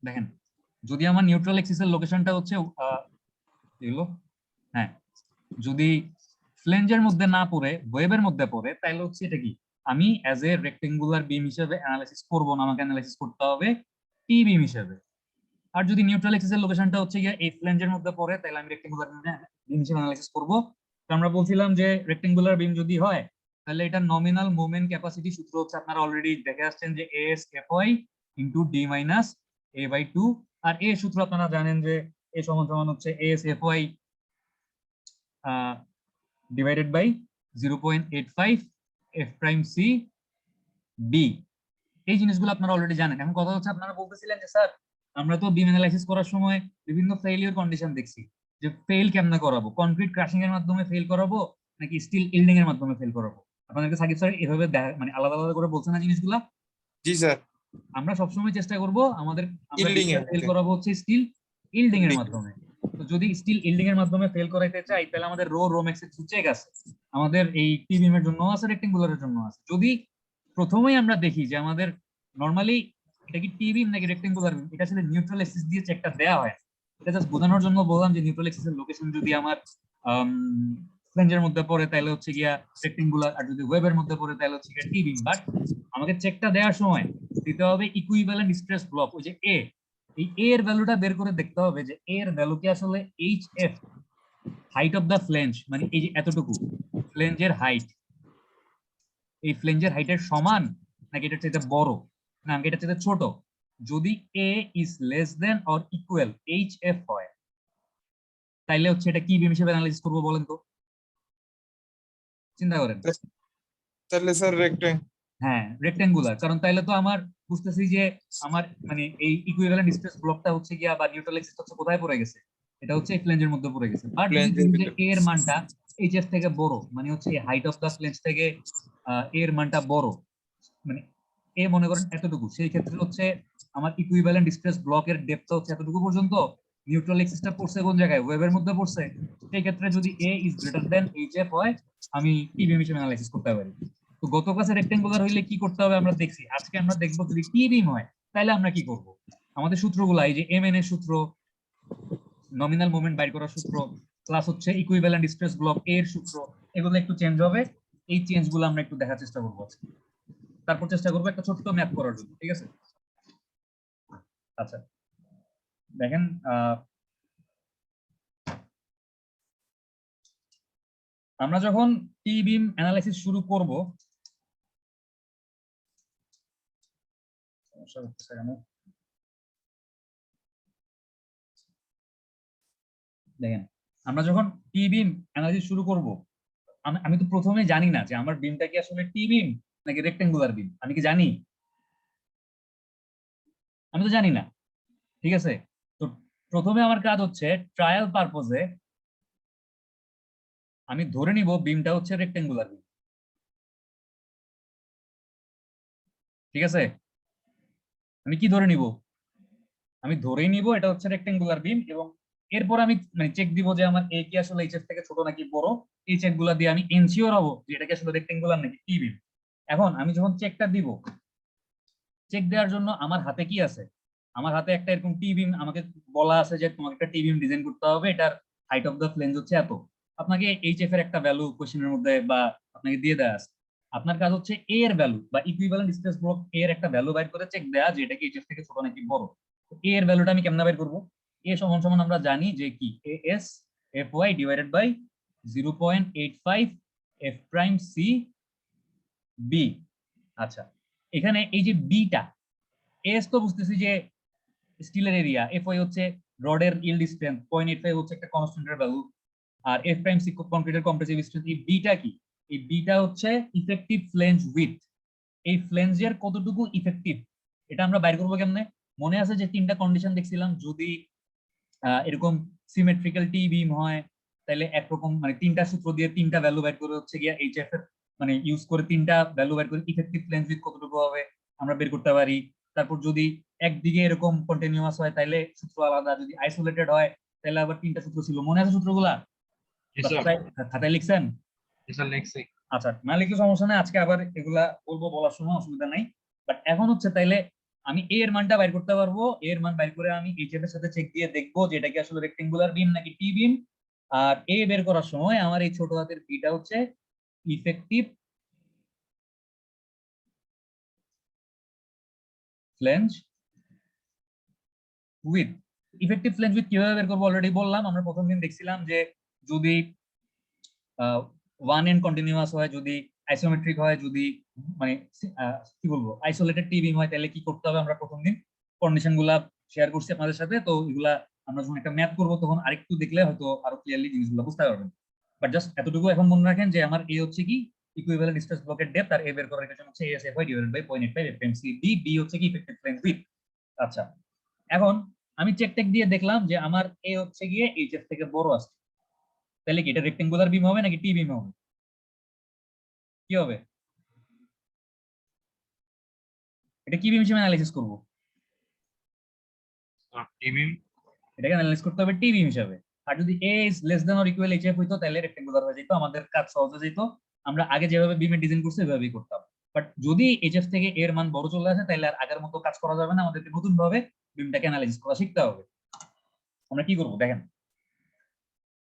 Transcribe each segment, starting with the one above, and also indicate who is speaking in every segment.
Speaker 1: দেখেন যদি আমার নিউট্রাল এক্সিস এর লোকেশনটা হচ্ছে এগুলো, হ্যাঁ, যদি ফ্লেঞ্জের মধ্যে না পড়ে ওয়েবের মধ্যে পড়ে তাহলে হচ্ছে এটা কি আমি অ্যাজ এ রেক্টেঙ্গুলার বিম হিসেবে অ্যানালাইসিস করব না, আমাকে অ্যানালাইসিস করতে হবে টি বিম হিসেবে। আর যদি নিউট্রাল এক্সিস এর লোকেশনটা হচ্ছে গিয়ে এই ফ্লেঞ্জের মধ্যে পড়ে তাহলে আমি রেক্টেঙ্গুলার বিম হিসেবে অ্যানালাইসিস করব। তো আমরা বলছিলাম যে রেক্টেঙ্গুলার বিম যদি হয় তাহলে এটা নমিনাল মোমেন্ট ক্যাপাসিটি সূত্র হচ্ছে আপনারা অলরেডি দেখে আসছেন যে S F Y into D minus A by 2। আর এ সূত্র আপনারা জানেন যে এ সমান সমান হচ্ছে S F Y divided by 0.85 F prime C B. এই জিনিসগুলো আপনারা অলরেডি জানেন। এখন কথা হচ্ছে আপনারা বলতেছিলেন যে স্যার আমরা তো বিম অ্যানালাইসিস করার সময় বিভিন্ন ফেইলিওর কন্ডিশন দেখছি, যে ফেল কেমনে করাবো, কনক্রিট ক্রাশিং এর মাধ্যমে ফেল করাবো নাকি স্টিল ইল্ডিং এর মাধ্যমে ফেল করাবো। আপনাদেরকে সাকিব স্যার এভাবে মানে আলাদা আলাদা করে বলছেন না জিনিসগুলা?
Speaker 2: জি স্যার।
Speaker 1: আমরা সবসময় চেষ্টা করব আমরা
Speaker 2: ইল্ডিং এর
Speaker 1: ফেল করাবো হচ্ছে স্টিল ইল্ডিং এর মাধ্যমে। তো যদি স্টিল ইল্ডিং এর মাধ্যমে ফেল করাইতে চাই তাহলে আমাদের রো ম্যাক্স এর চেক আছে, আমাদের এই টি বিমের জন্য আছে, রেক্টেঙ্গুলারের জন্য আছে। যদি প্রথমেই আমরা দেখি যে আমাদের নরমালি এটা কি টি বিম নাকি রেক্টেঙ্গুলার বিম, এটা আসলে নিউট্রাল এক্সিস দিয়ে চেকটা দেয়া হয়। এটা জাস্ট বোঝানোর জন্য বললাম যে নিউট্রাল এক্সিসের লোকেশন যদি আমার ফ্লেঞ্জের মধ্যে পড়ে তাহলে হচ্ছে গিয়া রেক্টেঙ্গুলার, আর যদি ওয়েবের মধ্যে পড়ে তাহলে হচ্ছে গিয়া টি বিম। বাট আমাকে চেকটা দেওয়ার সময় দিতে হবে ইকুইভ্যালেন্ট স্ট্রেস ব্লক, ওই যে এ, এই এ এর ভ্যালুটা বের করে দেখতে হবে যে এ এর ভ্যালু কি আসলে H F height of the flange, মানে এই যে এতটুকু ফ্লেঞ্জের হাইট, এই ফ্লেঞ্জের হাইটের সমান নাকি এটার চাইতে বড় না এটার চাইতে ছোট। যদি A is less than or equal H F হয় তাইলে হচ্ছে এটা কি বিম হিসেবে অ্যানালাইসিস করব বলেন তো, চিন্তা করেন।
Speaker 2: তাহলে স্যার
Speaker 1: হ্যাঁ রেক্টেঙ্গুলার, কারণ তাইলে তো আমার বুঝতেছি যে আমার মানে এই ইকুইভ্যালেন্ট স্ট্রেস ব্লকটা হচ্ছে গিয়া বা নিউট্রাল এক্সিস হচ্ছে কোথায় পড়ে গেছে, এটা হচ্ছে এই ফ্লেঞ্জের মধ্যে পড়ে গেছে। বাট যদি
Speaker 2: ফ্লেঞ্জের
Speaker 1: যে এ এর মানটা এইচ এফ থেকে বড়, মানে হচ্ছে এই হাইট অফ দা ফ্লেঞ্জ থেকে এ এর মানটা বড়, মানে এ মনে করেন এতটুকু, সেই ক্ষেত্রে হচ্ছে আমার ইকুইভ্যালেন্ট স্ট্রেস ব্লকের ডেপথ হচ্ছে এতটুকু পর্যন্ত, নিউট্রাল এক্সিসটা পড়ছে কোন জায়গায়, ওয়েবের মধ্যে পড়ছে। সেই ক্ষেত্রে যদি A is greater than H F হয় আমি টি বিম হিসেবে অ্যানালাইসিস করতে পারি। তো গত ক্লাসে রেক্টেঙ্গুলার হইলে কি করতে হবে আমরা দেখছি, আজকে আমরা দেখবো যদি টি বিম হয় তাহলে আমরা কি করব। আমাদের সূত্রগুলো এই যে এম এন এর সূত্র, নমিনাল মোমেন্ট বাইর করার সূত্র, প্লাস হচ্ছে ইকুইভ্যালেন্ট স্ট্রেস ব্লক এর সূত্র, এগুলো একটু চেঞ্জ হবে। এই চেঞ্জ গুলো আমরা একটু দেখার চেষ্টা করবো আজকে। তারপর চেষ্টা করবো একটা ছোট্ট ম্যাথ করার জন্য, ঠিক আছে? আচ্ছা দেখেন আমরা যখন টি বিম অ্যানালাইসিস শুরু করব, দেখেন আমরা যখন টি বিম অ্যানালাইসিস শুরু করব, আমি তো প্রথমে জানি না যে আমার বিমটা কি আসলে টি বিম নাকি রেক্টেঙ্গুলার বিম, আমি কি জানি? আমি তো জানি না, ঠিক আছে? তো প্রথমে আমার কাজ হচ্ছে ট্রায়াল পারপোজে আমি ধরে নিব বিমটা হচ্ছে রেক্টেঙ্গুলার বিম, ঠিক আছে? আমি কি ধরে নিব? আমি ধরেই নিব এটা হচ্ছে রেক্টেঙ্গুলার বিম, এবং এরপর আমি মানে চেক দিব যে আমার এ কি আসলে এইচ এফ থেকে ছোট নাকি বড়। এই চেক গুলা দিয়ে আমি এনসিওর হবো যে এটা কি আসলে রেক্টেঙ্গুলার নাকি টি বিম। এখন আমি যখন চেকটা দিব, চেক দেওয়ার জন্য আমার হাতে কি আছে, আমার হাতে একটা এরকম টি বিম, আমাকে বলা আছে যে তোমাকে একটা টি বিম ডিজাইন করতে হবে, এটার হাইট অফ দ্য ফ্লেঞ্জ হচ্ছে এত। আপনাকে এইচ এফ এর একটা ভ্যালু কোশ্চেনের মধ্যে বা আপনাকে দিয়ে দেওয়া আছে। আপনার কাজ হচ্ছে এ এর ভ্যালু বা ইকুইভ্যালেন্ট স্ট্রেস ব্লক এর একটা ভ্যালু বাইর করে চেক দেয়া যে এটা কি এইচ এফ থেকে ছোট নাকি বড়। এ এর ভ্যালুটা আমি কেমনে বের করবো? এ সমান সমান আমরা জানি যে কি A S F Y divided by 0.85 F prime C B. আচ্ছা এখানে এই যে বিটা, এস তো বুঝতেছি যে স্টিলের এরিয়া, এফ ওয়াই হচ্ছে রডের ইল্ড স্ট্রেংথ, 0.85 হচ্ছে একটা কনস্ট্যান্টের ভ্যালু, আর এফ প্রাইম সি কংক্রিটের কম্প্রেসিভ স্ট্রেংথ। এই বিটা কি? এই বিটা হচ্ছে ইফেক্টিভ ফ্লেঞ্জ উইডথ, এই ফ্লেঞ্জের কতটুকু ইফেক্টিভ এটা আমরা বাইর করবো কেমনে? মনে আছে যে তিনটা কন্ডিশন দেখছিলাম, যদি এরকম সিমেট্রিক্যাল টি বিম হয় তাহলে একরকম মানে তিনটা সূত্র দিয়ে তিনটা ভ্যালু বাইর করে হচ্ছে গিয়া এইচএফ এর মানে ইউজ করে তিনটা ভ্যালু বাইর করে ইফেক্টিভ ফ্লেঞ্জ উইডথ কতটুকু হবে আমরা বের করতে পারি। তারপর যদি একদিকে এরকম কন্টিনিউয়াস হয় তাহলে সূত্র আলাদা, যদি আইসোলেটেড হয় তাহলে আবার তিনটা সূত্র ছিল। মনে আছে সূত্রগুলা? খাতায় লিখছেন? আচ্ছা না লিখলে সমস্যা নেই, আজকে আবার এগুলা বলবো, বলার সময় অসুবিধা নাই। বাট এখন হচ্ছে তাইলে আমি এ এর মানটা বাইর করতে পারবো, এ এর মান বাইর করে আমি এইচএফ এর সাথে চেক দিয়ে দেখবো যে এটা কি আসলে রেক্টেঙ্গুলার বিম নাকি টি বিম। আর এ বের করার সময় আমার এই ছোট হাতের বিটা হচ্ছে effective flange with. Effective flange with কিভাবে বের করবো অলরেডি বললাম, আমরা প্রথম দিন দেখছিলাম যে যদি ওয়ান এন্ড কন্টিনিউয়াস হয়, যদি আইসোমেট্রিক হয়, যদি মানে কি বলবো আইসোলেটেড টি বিম হয়, তাহলে কি করতে হবে আমরা প্রথম দিন কন্ডিশন গুলা শেয়ার করছি আপনাদের সাথে। তো এগুলা আমরা যখন একটা ম্যাথ করবো তখন আরেকটু দেখলে হয়তো আরো ক্লিয়ারলি জিনিসগুলো বুঝতে পারবেন। বাট জাস্ট এতটুকু এখন মনে রাখেন যে আমার এ হচ্ছে কি ইকুইভ্যালেন্ট স্ট্রেস ব্লকের ডেপথ, আর এ বের করার ইকুয়েশন হচ্ছে A S F I divided by 0.85 F M C D, B হচ্ছে কি ইফেক্টিভ ফ্ল্যাঞ্জ উইথ। আচ্ছা, এখন আমি চেক টেক দিয়ে দেখলাম যে আমার এ হচ্ছে গিয়ে এইচএফ থেকে বড় আসছে, তাহলে কি এটা রেক্টেঙ্গুলার বিম হবে নাকি টি বিম হবে? কি হবে? এটা কি বিম হিসেবে অ্যানালাইসিস করব?
Speaker 2: টি বিম।
Speaker 1: এটাকে অ্যানালাইজ করতে হবে টি বিম হিসাবে। আর যদি A is less than or equal H F হইতো তাহলে রেক্টেঙ্গুলার হয়ে যেত, আমাদের কাজ সহজ হয়ে যেত, আমরা আগে যেভাবে বিমের ডিজাইন করছি ওইভাবেই করতাম। বাট যদি এইচএফ থেকে এর মান বড় চলে আসে তাহলে আর আগের মতো কাজ করা যাবে না, আমাদেরকে নতুন ভাবে বিমটাকে অ্যানালাইসিস করা শিখতে হবে। আমরা কি করব দেখেন,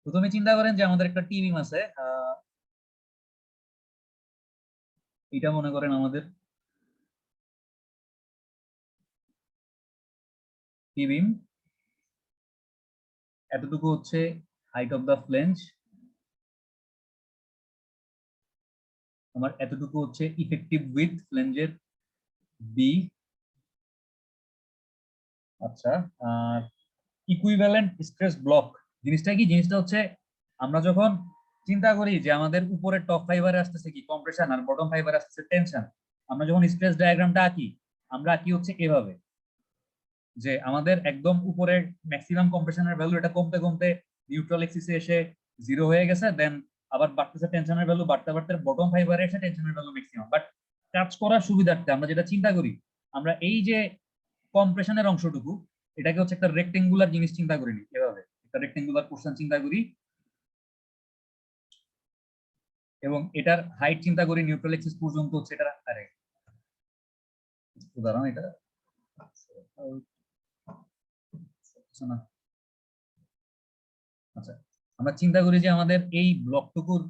Speaker 1: প্রথমে চিন্তা করেন যে আমাদের একটা টি বিম আছে, এটা মনে করেন আমাদের টি বিম, এতটুকু হচ্ছে হাইট অফ দা ফ্লেঞ্জ, আমার এতটুকু হচ্ছে ইফেক্টিভ উইথ ফ্লেঞ্জের বি। আচ্ছা, আর ইকুইভ্যালেন্ট স্ট্রেস ব্লক জিনিসটা কি? জিনিসটা হচ্ছে আমরা যখন চিন্তা করি যে আমাদের উপরে টপ ফাইবারে আসতেছে কি কম্প্রেশন আর বটম ফাইবারে আসতেছে টেনশন, আমরা যখন স্ট্রেস ডায়াগ্রামটা আঁকি আমরা আঁকি হচ্ছে এভাবে, যে আমাদের একদম উপরে ম্যাক্সিমাম কম্প্রেশনের ভ্যালু এটা কমতে কমতে নিউট্রাল এক্সিসে এসে জিরো হয়ে গেছে, দেন আবার বাড়তেছে টেনশনের ভ্যালু, বাড়তে বাড়তে বটম ফাইবারে এসে টেনশনের ভ্যালু ম্যাক্সিমাম। বাট কাজ করার সুবিধার্থে আমরা যেটা চিন্তা করি, আমরা এই যে কম্প্রেশনের অংশটুকু এটাকে হচ্ছে একটা রেক্টেঙ্গুলার জিনিস চিন্তা করি নি, এভাবে একটা রেক্টেঙ্গুলার পোর্শন চিন্তা করি, এবং এটার হাইট চিন্তা করি নিউট্রাল এক্সিস পর্যন্ত হচ্ছে এটা। আরে উদাহরণ এটা না। আচ্ছা, আমরা চিন্তা করি যে আমাদের এই ব্লকটুকুর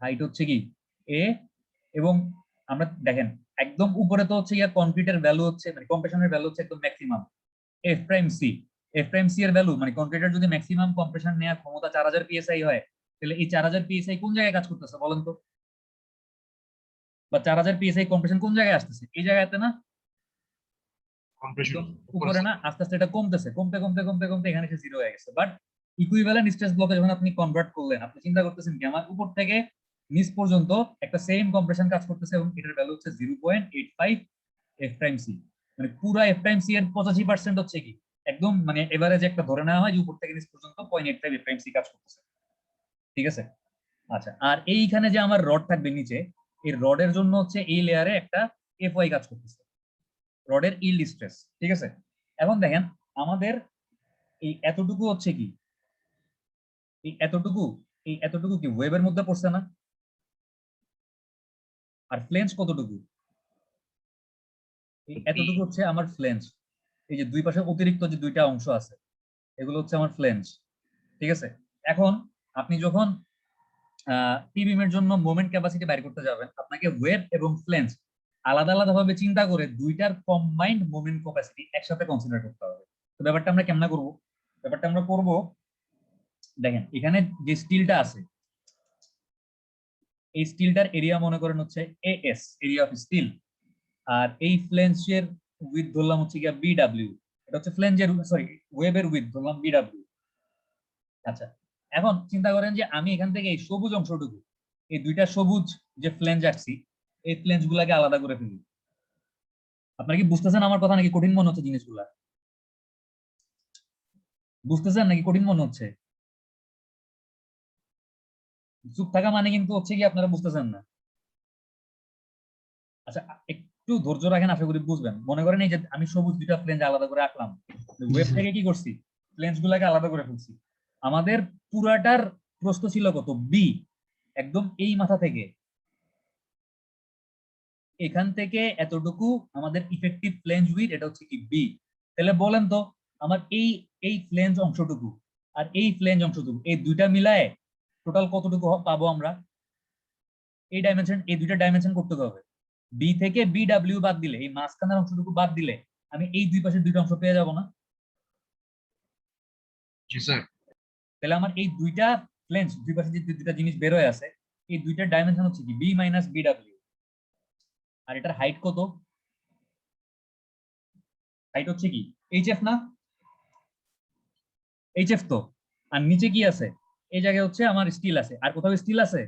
Speaker 1: হাইট হচ্ছে কি এ, এবং আমরা দেখেন একদম উপরে তো হচ্ছে ইয়ার কনক্রিটের ভ্যালু হচ্ছে মানে কম্প্রেশনের ভ্যালু হচ্ছে একদম maximum F prime C. F prime C এর ভ্যালু মানে কনক্রিটের যদি ম্যাক্সিমাম কম্প্রেশন নেওয়ার ক্ষমতা 4000 পিএসআই হয়, তাহলে এই 4000 পিএসআই কোন জায়গায় কাজ করতেছে বলেন তো? বা 4000 পিএসআই কম্প্রেশন কোন জায়গায় আসতেছে? এই জায়গাতে না,
Speaker 2: কম্প্রেশন
Speaker 1: একদম উপরে না, আস্তে আস্তে এটা কমতেছে, কমতে কমতে কমতে কমতে এখানে এসে জিরো হয়ে গেছে। বাট ইকুইভ্যালেন্ট স্ট্রেস ব্লকে যখন আপনি কনভার্ট করলেন, আপনি চিন্তা করতেছেন কি আমার উপর থেকে নিচ পর্যন্ত একটা সেম কম্প্রেশন কাজ করতেছে এবং এটার ভ্যালু হচ্ছে 0.85 এফ প্রাইম সি, মানে পুরো এফ প্রাইম সি এর 85% হচ্ছে কি একদম মানে এভারেজ একটা ধরে নেওয়া হয় যে উপর থেকে নিচ পর্যন্ত 0.85 এফ প্রাইম সি কাজ করতেছে, ঠিক আছে? আচ্ছা, আর এইখানে যে আমার রড থাকবে নিচে, এই রডের জন্য হচ্ছে এই লেয়ারে একটা এফ ওয়াই কাজ করতেছে, রডের ইল্ড স্ট্রেস, ঠিক আছে? এখন দেখেন আমাদের এই এতটুকু হচ্ছে কি এই এতটুকু এই এতটুকু কি ওয়েবের মধ্যে পড়ছে না? আর ফ্লেঞ্জ কতটুকু? এই এতটুকু হচ্ছে আমার ফ্লেঞ্জ, এই যে দুই পাশে অতিরিক্ত যে দুইটা অংশ আছে এগুলো হচ্ছে আমার ফ্লেঞ্জ, ঠিক আছে? এখন আপনি যখন টি বিমের জন্য মোমেন্ট ক্যাপাসিটি বের করতে যাবেন, আপনাকে ওয়েব এবং ফ্লেঞ্জ আলাদা আলাদা ভাবে চিন্তা করে দুইটার কম্বাইন্ড মোমেন্ট ক্যাপাসিটি একসাথে কনসিডার করতে হবে। তো ব্যাপারটা আমরা কেমন করব? ব্যাপারটা আমরা করব, দেখেন এখানে যে স্টিলটা আছে এই স্টিলটার এরিয়া মনে করেন হচ্ছে এএস, এরিয়া অফ স্টিল, আর এই ফ্লেঞ্জের উইথ ধরলাম হচ্ছে গিয়া বিডব্লিউ, এটা হচ্ছে ফ্লেঞ্জের সরি ওয়েবের উইথ ধরলাম বিডব্লিউ। আচ্ছা, এখন চিন্তা করেন যে আমি এখান থেকে এই সবুজ অংশটুকু, এই দুইটা সবুজ যে ফ্লেঞ্জ আসছি এই ফ্লেঞ্জ গুলাকে আলাদা করে ফেলি। আপনারা কি বুঝতেছেন আমার কথা নাকি কঠিন মনে হচ্ছে জিনিসগুলা? বুঝতেছেন নাকি কঠিন মনে হচ্ছে? চুপ থাকা মানে কিন্তু হচ্ছে কি আপনারা বুঝতেছেন না। আচ্ছা, একটু ধৈর্য রাখেন, আশা করি বুঝবেন। মনে করেন এই যে আমি সবুজ দুইটা ফ্লেঞ্জ আলাদা করে আঁকলাম, ওয়েব থেকে কি করছি ফ্লেঞ্জ গুলাকে আলাদা করে ফেলছি। আমাদের পুরাটার প্রস্থ ছিল কত? বি, একদম এই মাথা থেকে এখান থেকে এতটুকু আমাদের ইফেক্টিভ ফ্লেঞ্জ উইথ, এটা হচ্ছে কি বি। তাহলে বলেন তো আমার এই এই ফ্লেঞ্জ অংশটুকু আর এই ফ্লেঞ্জ অংশটুকু, এই দুইটা মিলায় টোটাল কতটুকু পাবো আমরা? এই ডাইমেনশন, এই দুইটা ডাইমেনশন করতে হবে। বি থেকে বি ডাব্লিউ বাদ দিলে, এই মাঝখানের অংশটুকু বাদ দিলে আমি এই দুই পাশে দুইটা অংশ পেয়ে যাব না?
Speaker 2: জি স্যার।
Speaker 1: তাহলে আমার এই দুইটা ফ্লেঞ্জ, দুই পাশে যে দুইটা জিনিস বের হয়ে আছে, এই দুইটার ডাইমেনশন হচ্ছে কি বি মাইনাস বি ডাব্লিউ। আর এটার হাইট কত? হাইট হচ্ছে কি এইচ এফ না? এইচ এফ তো। আর নিচে কি আছে? এই জায়গায় হচ্ছে আমার স্টিল আছে। আর কোথাও স্টিল আছে?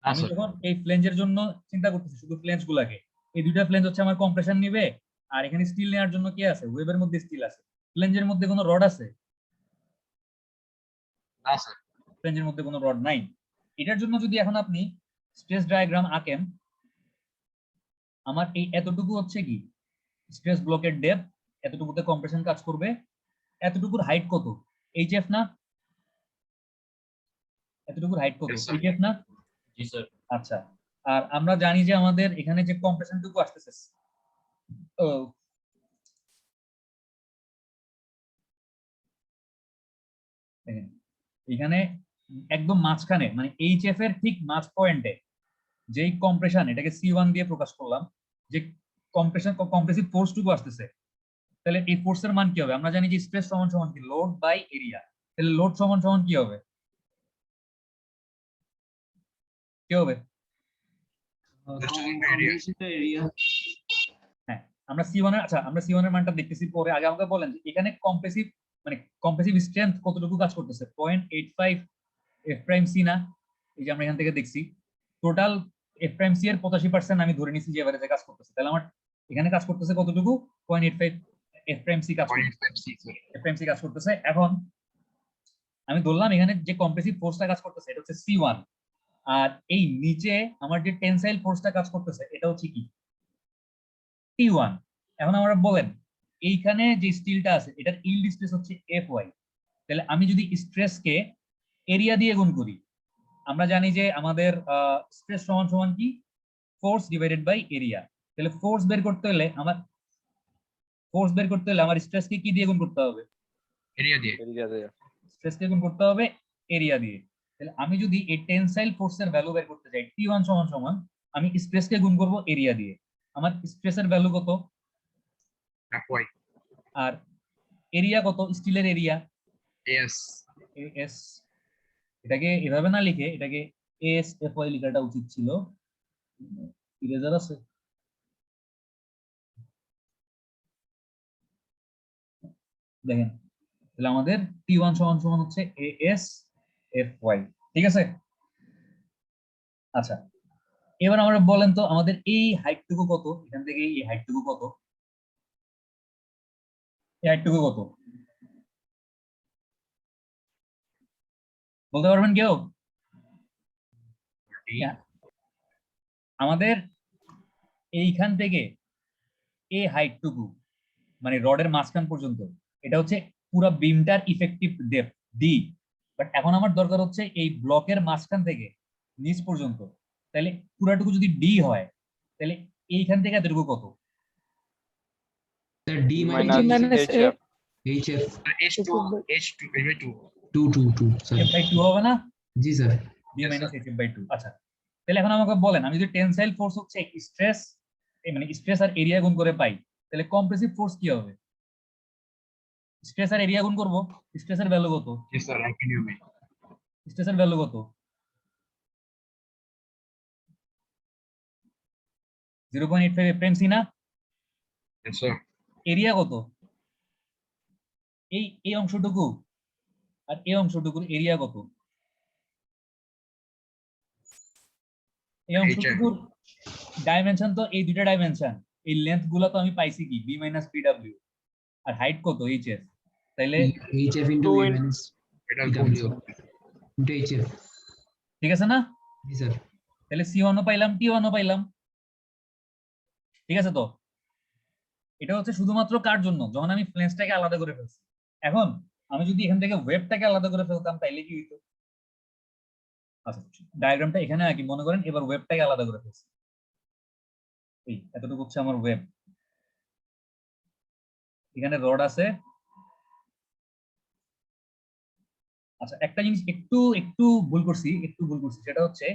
Speaker 2: না
Speaker 1: আমি
Speaker 2: স্যার।
Speaker 1: যখন এই ফ্লেঞ্জের জন্য চিন্তা করতেছি, শুধু ফ্লেঞ্জ গুলাকে, এই দুইটা ফ্লেঞ্জ হচ্ছে আমার কম্প্রেশন নিবে। আর এখানে স্টিল নেওয়ার জন্য কি আছে? ওয়েবের মধ্যে স্টিল আছে। ফ্লেঞ্জের মধ্যে কোনো রড আছে?
Speaker 2: না স্যার।
Speaker 1: ফ্লেঞ্জের মধ্যে কোনো রড নাই। এটার জন্য যদি এখন আপনি স্ট্রেস ডায়াগ্রাম আঁকেন, আমার এই এতটুকু হচ্ছে কি স্ট্রেস ব্লকের ডেপথ, এতটুকুতে কম্প্রেশন কাজ করবে, এতটুকুর হাইট কত? এইচ এফ না? এতটুকুর হাইট কত?
Speaker 2: Yes, sir.
Speaker 1: এইচ এফ না?
Speaker 2: জি স্যার।
Speaker 1: আচ্ছা। আর আমরা জানি যে আমাদের এখানে যে কম্প্রেশনটুকু আসতেছে, ও, দেখেন এখানে একদম মাঝখানে, মানে এইচ এফ এর ঠিক মাঝ পয়েন্টে যেই কম্প্রেশন, এটাকে সি1 দিয়ে প্রকাশ করলাম, যে কম্প্রেশন কম্প্রেসিভ ফোর্সটুকু আসতেছে, তাহলে এই ফোর্সের মান কি হবে? আমরা জানি যে স্ট্রেস সমান সমান কি লোড বাই এরিয়া। তাহলে লোড সমান সমান কি হবে? কি হবে? হ্যাঁ, আমরা সি1 এর, আচ্ছা আমরা সি1 এর মানটা দেখতেছি পরে। আগে আমাকে বলেন যে এখানে কম্প্রেসিভ, মানে কম্প্রেসিভ স্ট্রেংথ কতটুকু কাজ করতেছে? 0.85 এফ প্রাইম সি না? এই যে আমরা এখান থেকে দেখছি টোটাল এফ প্রাইম সি এর 85% আমি ধরে নিছি যে এভারেজে কাজ করতেছে। তাহলে আমার এখানে কাজ করতেছে কতটুকু? 0.85 এফ প্রাইম সি কাজ করতেছে। এফ প্রাইম সি কাজ করতেছে। এখন আমি ধরলাম এখানে যে কম্প্রেসিভ ফোর্সটা কাজ করতেছে এটা হচ্ছে সি1, আর এই নিচে আমার যে টেনসাইল ফোর্সটা কাজ করতেছে এটা হচ্ছে কি টি1। এখন আমরা বলেন এইখানে যে স্টিলটা আছে এটার ইল্ড স্ট্রেস হচ্ছে এফ ওয়াই। তাহলে আমি যদি স্ট্রেসকে এরিয়া দিয়ে গুণ করি, আমরা জানি যে আমাদের স্ট্রেস সমান সমান কি ফোর্স ডিভাইডেড বাই এরিয়া। তাহলে ফোর্স বের করতে হলে আমার স্ট্রেসকে কি দিয়ে গুণ করতে হবে?
Speaker 2: এরিয়া দিয়ে।
Speaker 1: স্ট্রেসকে গুণ করতে হবে এরিয়া দিয়ে। তাহলে আমি যদি এই টেনসাইল ফোর্সের ভ্যালু বের করতে চাই, টি1 সমান সমান আমি স্ট্রেসকে গুণ করব এরিয়া দিয়ে। আমার স্ট্রেসের ভ্যালু কত?
Speaker 2: এফওয়াই।
Speaker 1: আর এরিয়া কত? স্টিলের এরিয়া
Speaker 2: এস।
Speaker 1: এস। এটাকে এভাবে না লিখে এটাকে এস এফ ওয়াই লেখাটা উচিত ছিল। ইরেজার আছে? দেখেন তাহলে আমাদের টি1 সমান সমান হচ্ছে এস এফ ওয়াই। ঠিক আছে? আচ্ছা, এবার আমরা বলেন তো আমাদের এই হাইটটুকু কত? এখান থেকে এই হাইটটুকু কত? এই হাইটটুকু কত বলতে পারবেন কেউ? আমাদের এইখান থেকে এই হাইটটুকু, মানে রডের মাঝখান পর্যন্ত, এটা হচ্ছে পুরো বিমটার ইফেক্টিভ ডেপথ ডি। বাট এখন আমার দরকার হচ্ছে এই ব্লকের মাঝখান থেকে নিচ পর্যন্ত। তাহলে পুরাটুকু যদি ডি হয় তাহলে এইখান থেকে এতটুকু কত?
Speaker 3: D minus F. HF
Speaker 2: H2 H2 H2
Speaker 3: 2 sir.
Speaker 1: F by 2 হবে না?
Speaker 3: जी sir.
Speaker 1: B
Speaker 2: Yes,
Speaker 1: minus
Speaker 2: sir.
Speaker 1: F by 2। আচ্ছা, তাহলে এখন আমাকে বলেন আমি যদি টেনসাইল ফোর্স হচ্ছে স্ট্রেস, মানে স্ট্রেস আর এরিয়া গুণ করে পাই, তাহলে কম্প্রেসিভ ফোর্স কি হবে? স্ট্রেস আর এরিয়া গুণ করব। স্ট্রেসের ভ্যালু কত?
Speaker 2: জি স্যার, একই নিয়মে।
Speaker 1: স্ট্রেসের ভ্যালু কত? 0.85 এফএমসি না?
Speaker 2: Yes, sir.
Speaker 1: এরিয়া কত? এই অংশটুকু আর এই অংশটুকুর এরিয়া কত? এই অংশটুকুর ডাইমেনশন তো এই দুইটা ডাইমেনশন, এই লেন্থ গুলো তো আমি পাইছি কি বি মাইনাস পি ডাব্লিউ। আর হাইট কত? H F. তাইলে
Speaker 3: HF into V minus
Speaker 2: এটা
Speaker 3: PW into HF.
Speaker 1: ঠিক আছে না?
Speaker 3: जी sir.
Speaker 1: তাহলে সি1 ও পাইলাম, টি1 ও পাইলাম। ঠিক আছে তো? এটা হচ্ছে শুধুমাত্র কার জন্য? যখন আমি ফ্লেন্সটাকে আলাদা করে ফেলছি। এখন আমি যদি এখান থেকে ওয়েবটাকে আলাদা করে ফেলতাম তাইলে কি হইতো? আচ্ছা, ডায়াগ্রামটা এখানে আঁকি, মনে করেন এবার ওয়েবটাকে আলাদা করে ফেলছি। এই এতটুকু হচ্ছে আমার ওয়েব, এখানে রড আছে। আচ্ছা একটা জিনিস একটু একটু ভুল করছি, সেটা হচ্ছে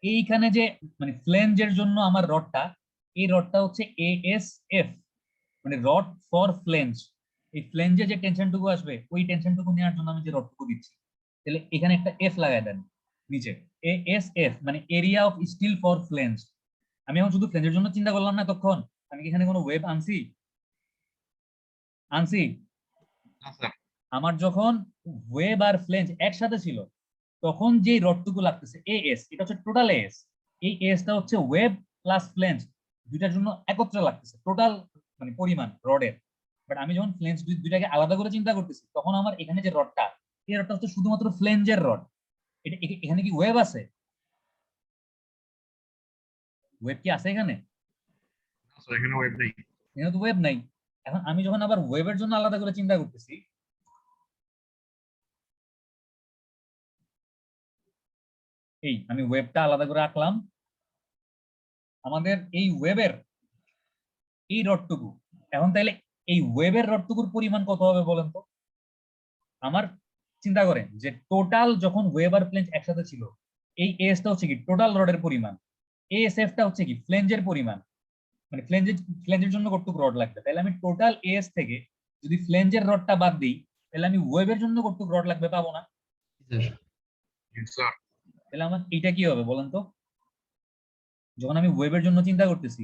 Speaker 1: এইখানে যে মানে ফ্লেঞ্জের জন্য আমার রডটা, এই রডটা হচ্ছে ASF, মানে রড ফর ফ্লেঞ্জ। এই ফ্লেঞ্জে যে টেনশনটুকু আসবে ওই টেনশনটুকু নেওয়ার জন্য আমি যে রডটুকু দিচ্ছি, তাহলে এখানে একটা এফ লাগাই দেন নিচে, ASF মানে area of steel for flange. আমি এখন শুধু ফ্লেঞ্জের জন্য চিন্তা করলাম না তখন, আমি কি এখানে কোনো ওয়েব আনছি?
Speaker 2: না স্যার।
Speaker 1: আমার যখন ওয়েব আর ফ্লেঞ্জ একসাথে ছিল তখন যে রডটুকু লাগতেছে AS, এটা হচ্ছে টোটাল AS। এই ASটা হচ্ছে ওয়েব প্লাস ফ্লেঞ্জ দুইটার জন্য একত্রে লাগতেছে টোটাল মানে পরিমাণ রডের। বাট আমি যখন ফ্লেঞ্জ দুইটাকে আলাদা করে চিন্তা করতেছি তখন আমার এখানে যে রডটা, এই রডটা হচ্ছে শুধুমাত্র ফ্লেঞ্জের রড। এটা এখানে কি ওয়েব আছে? ওয়েব কি আছে এখানে?
Speaker 2: না স্যার, এখানে ওয়েব নেই।
Speaker 1: এখানে তো ওয়েব নাই। এখন আমি যখন আবার ওয়েবের জন্য আলাদা করে চিন্তা করতেছি, এই আমি ওয়েবটা আলাদা করে আঁকলাম। আমাদের এই ওয়েবের এই রডটুকু, এখন তাইলে এই ওয়েবের রডটুকুর পরিমাণ কত হবে বলেন তো? আমার চিন্তা করেন যে টোটাল যখন ওয়েব আর ফ্লেঞ্জ একসাথে ছিল, এই এসটা হচ্ছে কি টোটাল রডের পরিমাণ, ASFটা হচ্ছে কি ফ্লেঞ্জের পরিমাণ, মানে ফ্লেঞ্জের জন্য কতটুকু রড লাগবে। তাহলে আমি টোটাল AS থেকে যদি ফ্লেঞ্জের রডটা বাদ দিই তাহলে আমি ওয়েবের জন্য কতটুকু রড লাগবে পাবো না?
Speaker 2: স্যার
Speaker 1: তাহলে আমার এইটা কি হবে বলেন তো? যখন আমি ওয়েবের জন্য চিন্তা করতেছি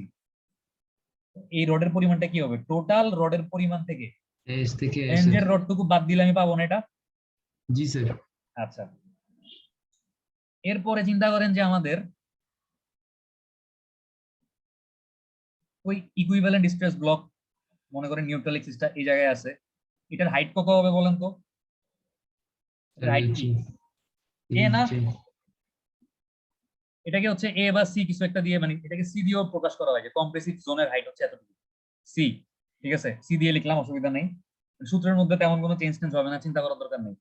Speaker 1: এই রডের পরিমাণটা কি হবে? টোটাল রডের পরিমাণ থেকে
Speaker 3: এস থেকে এস
Speaker 1: ফ্লেঞ্জের রডটুকু বাদ দিলে আমি পাবো না এটা?
Speaker 3: জি স্যার।
Speaker 1: আচ্ছা, এরপরে চিন্তা করেন যে আমাদের ওই ইকুইভ্যালেন্ট স্ট্রেস ব্লক, মনে করেন নিউট্রাল এক্সিসটা এই জায়গায় আছে, এটার হাইট কত হবে বলেন তো? হাইট কি এ না? এটাকে হচ্ছে এ বা সি কিছু একটা দিয়ে, মানে এটাকে সি দিয়েও প্রকাশ করা হয় যে কম্প্রেসিভ জোনের হাইট হচ্ছে এতটুকু, সি। ঠিক আছে, সি দিয়ে লিখলাম, অসুবিধা নেই। সূত্রের মধ্যে তেমন কোনো চেঞ্জ হবে না, চিন্তা করার দরকার নেই।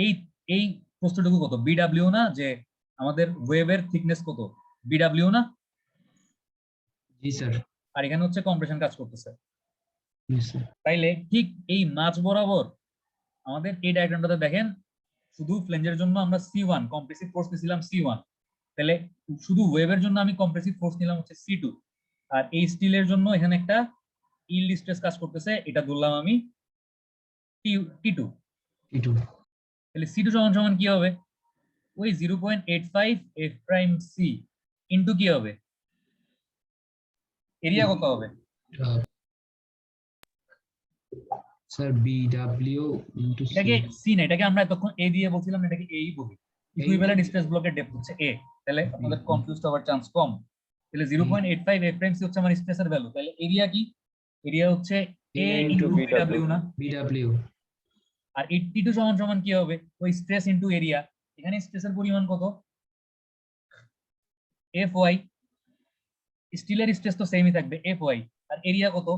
Speaker 1: এই এই প্রস্থটুকু কত? বিডব্লিউ না? যে আমাদের ওয়েবের থিকনেস কত? বিডব্লিউ না?
Speaker 3: জি স্যার।
Speaker 1: আর এখানে হচ্ছে কম্প্রেশন কাজ করতেছে।
Speaker 3: জি স্যার।
Speaker 1: তাইলে ঠিক এই মাঝ বরাবর আমাদের এই ডায়াগ্রামটাতে দেখেন, শুধু ফ্লেঞ্জের জন্য আমরা C1 কম্প্রেসিভ ফোর্স নিছিলাম C1, তাহলে শুধু ওয়েবের জন্য আমি কম্প্রেসিভ ফোর্স নিলাম হচ্ছে C2, আর এই স্টিলের জন্য এখানে একটা ইল্ড স্ট্রেস কাজ করতেছে, এটা ধরলাম আমি T2।
Speaker 3: ইটু
Speaker 1: তাহলে C2 সমান সমান কি হবে? ওই 0.85 F প্রাইম C ইনটু কি হবে? এরিয়া কত হবে?
Speaker 3: Sir BW into C.
Speaker 1: এটাকে সি না, এটাকে আমরা এতক্ষণ এ দিয়ে বলছিলাম, এটাকে এই বলি। ইকুইভ্যালেন্ট স্ট্রেস ব্লকের ডেপথ হচ্ছে এ, তাহলে আপনাদের কনফিউজড হওয়ার চান্স কম। তাহলে 0.85 F প্রাইম সি হচ্ছে আমার স্ট্রেসের ভ্যালু, তাহলে এরিয়া কি? এরিয়া হচ্ছে এ ইনটু বিডব্লিউ না?
Speaker 3: বিডব্লিউ।
Speaker 1: আর 82 সমান সমান কি হবে? ওই স্ট্রেস ইনটু এরিয়া। এখানে স্ট্রেসের পরিমাণ কত? Fy, স্টিলের স্ট্রেস তো সেমই থাকবে Fy, আর এরিয়া কত?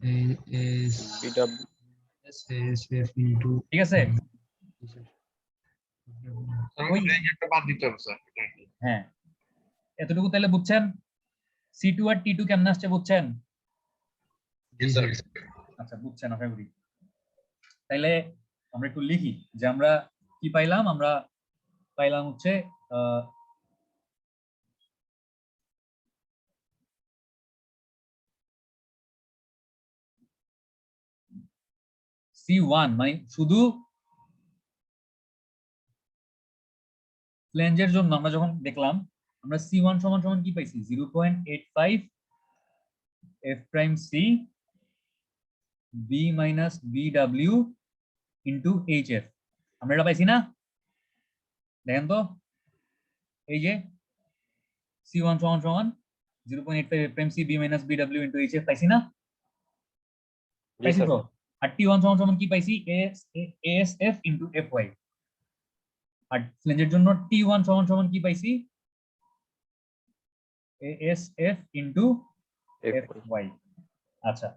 Speaker 3: S
Speaker 4: BW
Speaker 3: S S F into.
Speaker 1: ঠিক আছে,
Speaker 2: আমাকে ফ্লেঞ্জেরটা বাদ দিতে হবে স্যার।
Speaker 1: হ্যাঁ এতটুকু তাহলে বুঝছেন C2 আর T2 কেমন আসছে বুঝছেন?
Speaker 2: জি স্যার।
Speaker 1: আচ্ছা বুঝছেন আশা করি। তাইলে আমরা একটু লিখি যে আমরা কি পাইলাম। আমরা পাইলাম হচ্ছে C1 মানে শুধু ফ্লেঞ্জের জন্য আমরা যখন দেখলাম, আমরা C1 সমান সমান কি পাইছি? 0.85 F prime C B minus BW into HF, আমরা এটা পাইছি না? দেখেন তো, এই যে C1 সমান সমান 0.85 F prime C B minus BW into HF পাইছি না? পাইছি তো। আর T1 সমান সমান কি পাইছি? ASF into FY। আর ফ্লেঞ্জের জন্য T1 সমান সমান কি পাইছি? ASF into FY। আচ্ছা,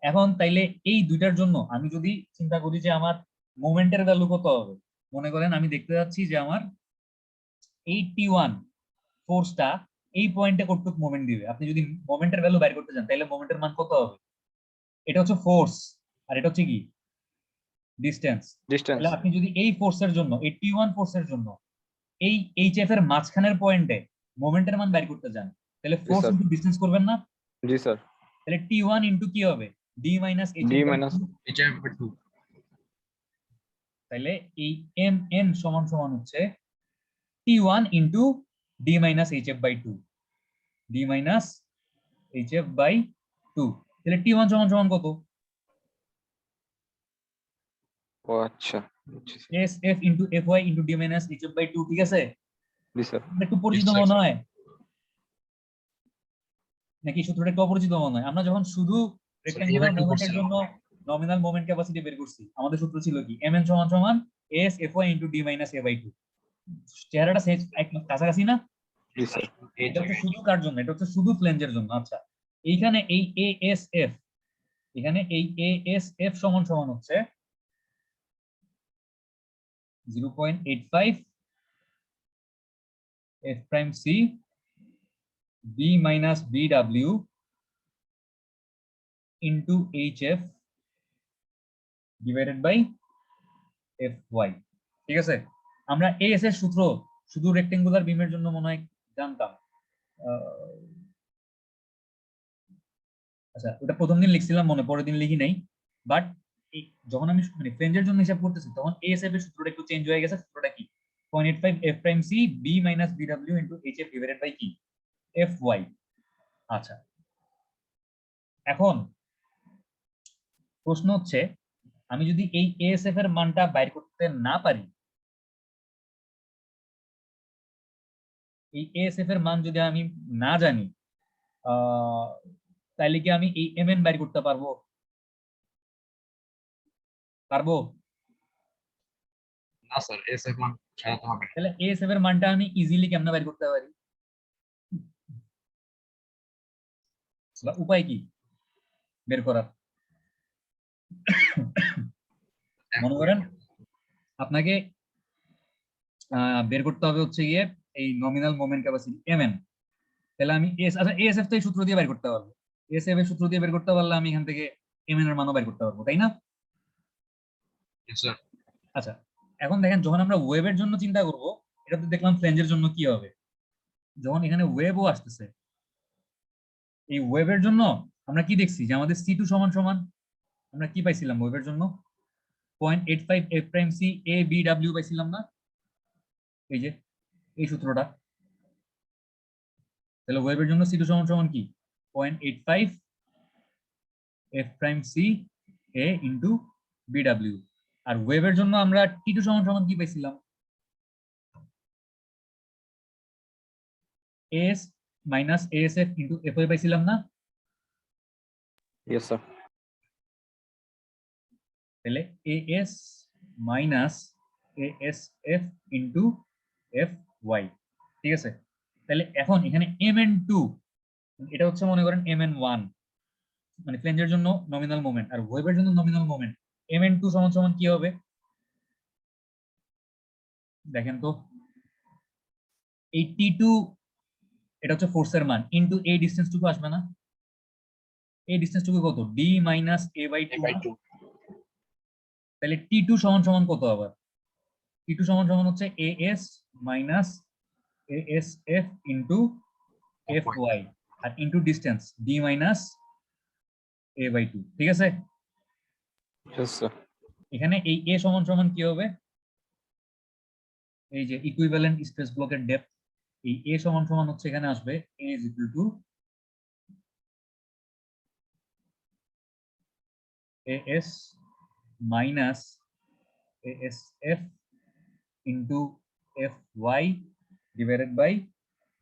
Speaker 1: এখন তাইলে এই দুইটার জন্য আমি যদি চিন্তা করি যে আমার মোমেন্টের ভ্যালু কত হবে, মনে করেন আমি দেখতে যাচ্ছি যে আমার এই T1 ফোর্সটা এই পয়েন্টে কতটুকু মোমেন্ট দিবে। আপনি যদি মোমেন্টের ভ্যালু বের করতে চান তাহলে মোমেন্টের মান কত হবে? এটা হচ্ছে ফোর্স আর এটা হচ্ছে কি ডিসটেন্স।
Speaker 4: ডিস্টেন্স।
Speaker 1: তাহলে আপনি যদি এই ফোর্সের জন্য এই T1 ফোর্সের জন্য এই এইচএফ এর মাঝখানের পয়েন্টে মোমেন্টের মান বের করতে চান তাহলে ফোর্স
Speaker 4: স্যার।
Speaker 1: ইনটু ডিসটেন্স করবেন না?
Speaker 4: জি স্যার।
Speaker 1: তাহলে T1 ইনটু কি হবে? D minus
Speaker 4: D minus
Speaker 2: HF/2
Speaker 1: তাহলে এই mn সমান সমান হচ্ছে T1 into D minus HF/2 D minus HF/2। তাহলে T1 সমান সমান কত?
Speaker 4: ও আচ্ছা।
Speaker 1: SF into FY into D minus HF/2, ঠিক আছে?
Speaker 4: জি স্যার।
Speaker 1: একটু পরিচিত
Speaker 2: Yes, sir.
Speaker 1: মনে হয় নাকি সূত্রটা একটু অপরিচিত মনে হয়? আমরা যখন শুধু রেক্ট্যাঙ্গুলার
Speaker 2: একটু
Speaker 1: মোমেন্টের
Speaker 2: করছিলাম।
Speaker 1: জন্য নমিনাল মোমেন্ট ক্যাপাসিটি বের করছি, আমাদের সূত্র ছিল কি mn সমান সমান s fy into d minus a/2। চেহারাটা সেম কাছাকাছি না?
Speaker 4: জি স্যার।
Speaker 1: এটা হচ্ছে শুধু কার জন্য? এটা হচ্ছে শুধু ফ্লেঞ্জের জন্য। আচ্ছা, এইখানে এই ASF, এখানে এই ASF সমান সমান হচ্ছে 0.85 f prime c b minus bw into hf divided by fy, ঠিক আছে? আমরা AS এর সূত্র শুধু রেক্টেঙ্গুলার বিমের জন্য মনে হয় জানতাম। আচ্ছা, ওটা প্রথম দিন লিখছিলাম মনে, পরের দিন লিখি নাই। বাট যখন আমি মানে ফ্লেঞ্জের জন্য হিসাব করতেছি তখন ASF এর সূত্রটা একটু চেঞ্জ হয়ে গেছে। সূত্রটা কি? 0.85 f prime c b minus bw into hf divided by কি fy। আচ্ছা, এখন প্রশ্ন হচ্ছে আমি যদি এই ASF এর মানটা বাইর করতে না পারি, এই ASF এর মান যদি আমি না জানি, তাইলে কি আমি এই mn বাইর করতে পারবো? পারবো?
Speaker 2: না স্যার, SF মান ছাড়া তো হবে না।
Speaker 1: তাহলে ASF এর মানটা আমি ইজিলি কেমনে বাইর করতে পারি বা উপায় কি বের করার? মনে করেন আপনাকে বের করতে হবে হচ্ছে গিয়ে এই নমিনাল মোমেন্ট ক্যাপাসিটি mn। তাহলে আমি আচ্ছা ASF তো এই সূত্র দিয়ে বের করতে পারবো। ASF এর সূত্র দিয়ে বের করতে পারলে আমি এখান থেকে mn এর মানও বের করতে পারবো, তাই না?
Speaker 2: Yes, sir.
Speaker 1: আচ্ছা, এখন দেখেন যখন আমরা ওয়েভের জন্য চিন্তা করব, এটা তো দেখলাম ফ্লেঞ্জের জন্য কি হবে। যখন এখানে ওয়েভও আসতেছে, এই ওয়েভের জন্য আমরা কি দেখছি যে আমাদের C2 সমান সমান আমরা কি পাইছিলাম ওয়েভের জন্য? 0.85 f prime c a b w পাইছিলাম না? এই যে এই সূত্রটা। তাহলে ওয়েভের জন্য C2 সমান সমান কি? 0.85 f prime c a into bw। আর ওয়েভের জন্য আমরা T2 সমান সমান কি পাইছিলাম? as minus asf into fy পাইছিলাম না?
Speaker 4: Yes sir.
Speaker 1: তাহলে as minus asf into fy, ঠিক আছে? তাহলে এখন এখানে mn2 এটা হচ্ছে মনে করেন mn1 মানে ফ্লেঞ্জের জন্য নমিনাল মোমেন্ট, আর ওয়েভের জন্য নমিনাল মোমেন্ট mn2 সমান সমান কি হবে দেখেন তো? এই T2 এটা হচ্ছে ফোর্সের মান ইনটু এই ডিসটেন্সটুকু আসবে না? এই ডিসটেন্সটুকু কত? d minus a/2। তাহলে T2 সমান সমান কত আবার? T2 সমান সমান হচ্ছে as minus asf into fy আর into distance d minus a/2, ঠিক আছে?
Speaker 4: Yes sir.
Speaker 1: এখানে এই a সমান সমান কি হবে? এই যে ইকুইভ্যালেন্ট স্পেস ব্লকের ডেপথ, এই a সমান সমান হচ্ছে এখানে আসবে a is equal to as minus asf into fy divided by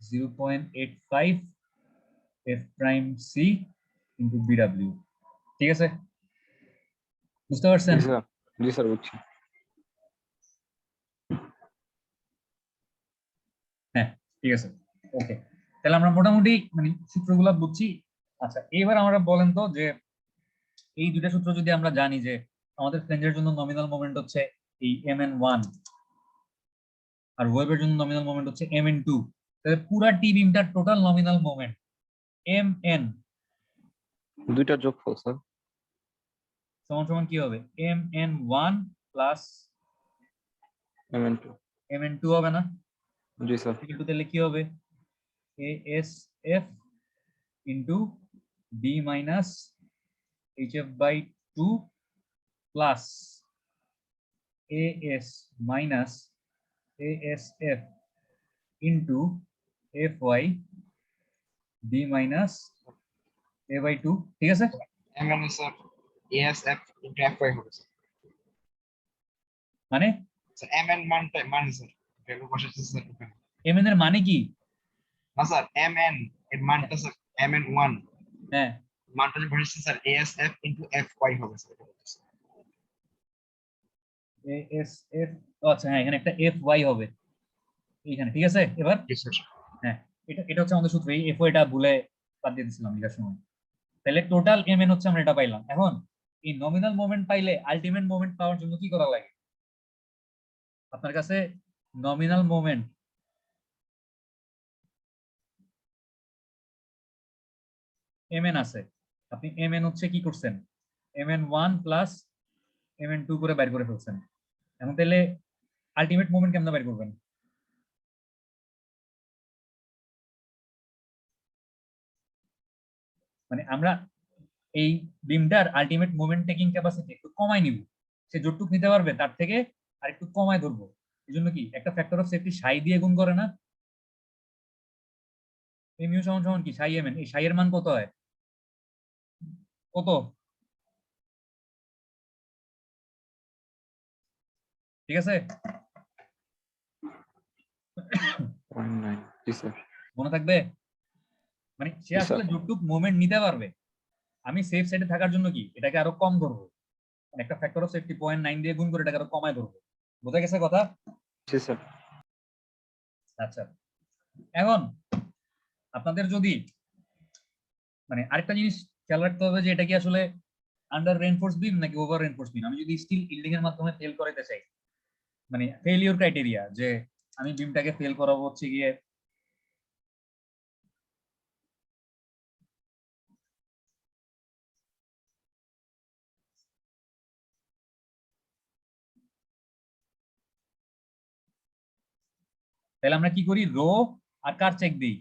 Speaker 1: 0.85 f prime c into bw, ঠিক আছে? বুঝতে পারছেন?
Speaker 4: জি স্যার। জি স্যার বুঝছি।
Speaker 1: হ্যাঁ, ঠিক আছে, ওকে। তাহলে আমরা মোটামুটি মানে সূত্রগুলো বুঝছি। আচ্ছা, এবার আমরা বলেন তো যে এই দুটা সূত্র যদি আমরা জানি যে আমাদের ফ্লেঞ্জের জন্য নমিনাল মোমেন্ট হচ্ছে এই mn1 আর ওয়েভের জন্য নমিনাল মোমেন্ট হচ্ছে mn2, তাহলে পুরা টি বিমটার total nominal moment M N
Speaker 4: দুইটা যোগফল স্যার।
Speaker 1: সমান সমান কি হবে M N 1 plus
Speaker 4: mn2।
Speaker 1: M N 2 হবে না?
Speaker 4: জি স্যার।
Speaker 1: ইকুয়াল টু তাহলে কি হবে ASF into B minus HF by 2 plus AS minus ASF into FY B minus A by 2, ঠিক আছে?
Speaker 2: mn sir ASF into FY হবে স্যার।
Speaker 1: মানে
Speaker 2: স্যার mn মানে স্যার ভ্যালু বসাচ্ছি স্যার ওখানে।
Speaker 1: mn এর মানে কি?
Speaker 2: না স্যার mn এর মানটা স্যার mn1
Speaker 1: হ্যাঁ,
Speaker 2: মানটা যে বসাচ্ছি স্যার ASF into FY হবে স্যার।
Speaker 1: ASF, আচ্ছা হ্যাঁ, এখানে একটা FY হবে এইখানে, ঠিক আছে? এবার
Speaker 2: জি স্যার।
Speaker 1: হ্যাঁ, এটা হচ্ছে আমাদের সূত্র, এই FY টা ভুলে বাদ দিয়ে দিয়েছিলাম লেখার সময়। তাহলে টোটাল mn হচ্ছে আমরা এটা পাইলাম। এখন এই নমিনাল মোমেন্ট পাইলে আলটিমেট মোমেন্ট পাওয়ার জন্য কি করা লাগে? আপনার কাছে নমিনাল মোমেন্ট mn আছে, আপনি mn হচ্ছে কি করছেন mn1 প্লাস mn2 করে বাইর করে ফেলছেন। এখন তাহলে আলটিমেট মোমেন্ট কেমনে বাইর করবেন? মানে আমরা এই বিমটার আলটিমেট মোমেন্ট টেকিং ক্যাপাসিটি একটু কমাই নিব, সে যতটুকু নিতে পারবে তার থেকে আর একটু কমায় ধরবো। এই জন্য কি একটা ফ্যাক্টর অফ সেফটি সাই দিয়ে গুণ করে না? এই মিউ সমান সমান কি সাই mn, এই সাই এর মান কত হয়? কত? ঠিক আছে,
Speaker 4: 0.9। জি স্যার।
Speaker 1: মনে থাকবে? মানে সে
Speaker 4: জি,
Speaker 1: আসলে
Speaker 4: স্যার।
Speaker 1: যতটুকু মোমেন্ট নিতে পারবে, আমি সেফ সাইডে থাকার জন্য কি এটাকে আরো কম ধরবো, মানে একটা ফ্যাক্টর অফ সেফটি 0.9 দিয়ে গুণ করে এটাকে আরো কমায় ধরবো। বোঝা গেছে কথা?
Speaker 4: জি স্যার।
Speaker 1: আচ্ছা, এখন আপনাদের যদি মানে আরেকটা জিনিস খেয়াল রাখতে হবে যে এটা কি আসলে আন্ডার রেইনফোর্স বিম নাকি ওভার রেইনফোর্স বিম। আমি যদি স্টিল ইল্ডিং এর মাধ্যমে ফেল করাতে চাই, মানে ফেলিওর ক্রাইটেরিয়া, যে আমি বিমটাকে ফেল করাবো হচ্ছে গিয়ে তাহলে আমরা কি করি, রো আর কার চেক দিই?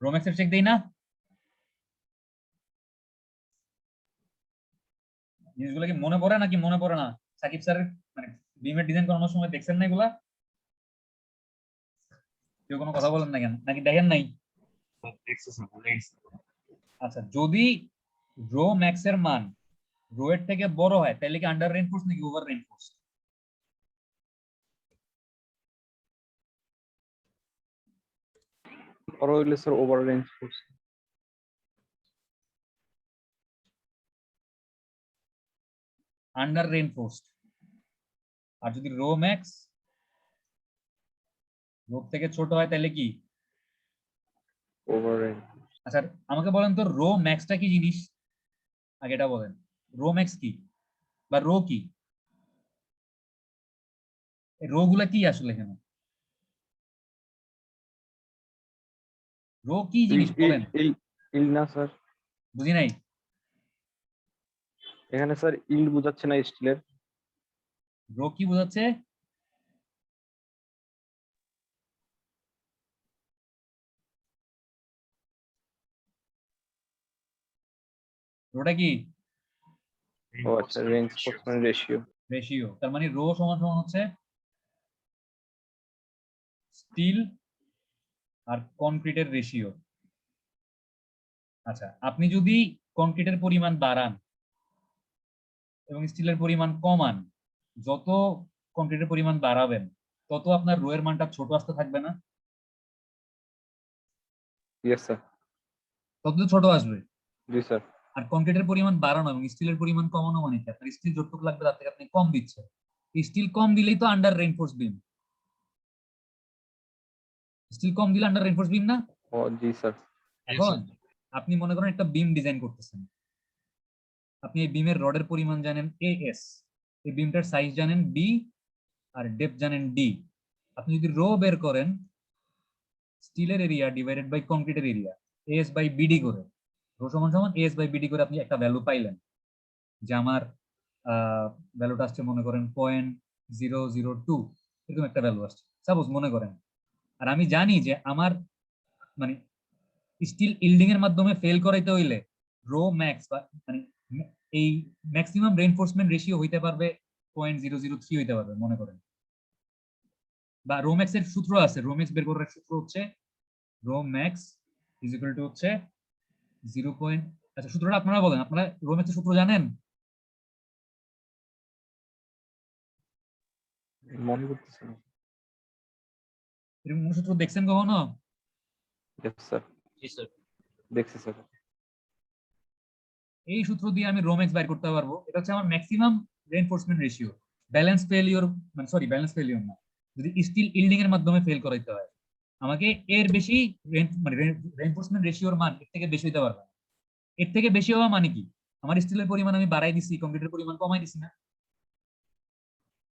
Speaker 1: রোম্যাক্সের চেক দেই না? জিনিসগুলো কি মনে পড়ে নাকি মনে পড়ে না? সাকিব স্যার মানে বিমের ডিজাইন করানোর সময় দেখছেন না এগুলা? কেউ কোনো কথা বলেন না কেন, নাকি দেখেন নাই?
Speaker 2: দেখছি স্যার ভুলে গেছি।
Speaker 1: আচ্ছা, যদি রো ম্যাক্স এর মান রো এর থেকে বড় হয় তাহলে কি আন্ডার রেইনফোর্স নাকি ওভার রেইনফোর্স?
Speaker 4: বড় হইলে স্যার ওভার রেঞ্জ করছে।
Speaker 1: Under reinforced. আর যদি রো ম্যাক্স রো থেকে ছোট হয় তাহলে কি?
Speaker 4: Over range.
Speaker 1: আচ্ছা, আমাকে বলেন তো রো ম্যাক্সটা কি জিনিস, আগে এটা বলেন। রো ম্যাক্স কি বা রো কি? রো গুলা কি আসলে এখানে? রো কি জিনিস বলেন?
Speaker 4: ইল না স্যার,
Speaker 1: বুঝি নাই।
Speaker 4: এখানে স্যার ইল্ড বোঝাচ্ছে না স্টিলের।
Speaker 1: রো কি বোঝাচ্ছে? রোটা কি?
Speaker 4: ও আচ্ছা, রেইনফোর্সমেন্ট রেশিও।
Speaker 1: রেশিও। তার মানে রো সমান সমান হচ্ছে স্টিল আর কনক্রিটের রেশিও। আচ্ছা, আপনি যদি কনক্রিটের পরিমাণ বাড়ান এবং স্টিলের পরিমাণ কমান, যত কনক্রিটের পরিমাণ বাড়াবেন তত আপনার রো এর মানটা ছোট আসতে থাকবে না?
Speaker 4: Yes sir.
Speaker 1: তত তো ছোট আসবে।
Speaker 4: জি স্যার।
Speaker 1: আর কনক্রিটের পরিমাণ বাড়ানো এবং স্টিলের পরিমাণ কমানো মানে কি, আপনার স্টিল যতটুকু লাগবে তার থেকে আপনি কম দিচ্ছেন। স্টিল কম দিলেই তো আন্ডার রেইনফোর্স বিম। স্টিল কম দিলে আন্ডার রেইনফোর্স বিম না?
Speaker 4: ও জি স্যার।
Speaker 1: এখন আপনি মনে করেন একটা বিম ডিজাইন করতেছেন, আপনি এই বিমের রডের পরিমাণ জানেন AS, এই বিমটার সাইজ জানেন B, আর ডেপথ জানেন D। আপনি যদি রো বের করেন স্টিলের এরিয়া ডিভাইডেড বাই কংক্রিটের এরিয়া এস বাই বিডি করে, রো সমান সমান এস বাই বিডি করে আপনি একটা ভ্যালু পাইলেন, যে আমার ভ্যালুটা আসছে মনে করেন 0.002, এরকম একটা ভ্যালু আসছে সাপোজ মনে করেন। আর আমি জানি যে আমার মানে স্টিল ইল্ডিং এর মাধ্যমে ফেল করাইতে হইলে রো ম্যাক্স বা মানে এই ম্যাক্সিমাম রেইনফোর্সমেন্ট রেশিও হইতে পারবে 0.003 হইতে পারবে মনে করেন, বা রো ম্যাক্স এর সূত্র আছে, রো ম্যাক্স বের করার সূত্র হচ্ছে rho max is equal to হচ্ছে 0. আচ্ছা সূত্রটা আপনারা বলেন, আপনারা রো ম্যাক্স এর সূত্র জানেন?
Speaker 4: মনে করতেছে না।
Speaker 1: এরকম কোন সূত্র দেখছেন কখনো?
Speaker 4: Yes, sir. দেখছি স্যার।
Speaker 1: এই সূত্র দিয়ে আমি রো ম্যাক্স বের করতে পারবো। এটা হচ্ছে আমার maximum reinforcement ratio. Balance failure মানে সরি ব্যালেন্স ফেলিওর না, যদি স্টিল ইল্ডিং এর মাধ্যমে ফেল করাইতে হয় আমাকে এর বেশি মানে রেইনফোর্সমেন্ট রেশিওর মান এর থেকে বেশি হইতে পারবে না। এর থেকে বেশি হওয়া মানে কি, আমার স্টিলের পরিমাণ আমি বাড়াই দিছি, কংক্রিটের পরিমাণ কমাই দিছি না।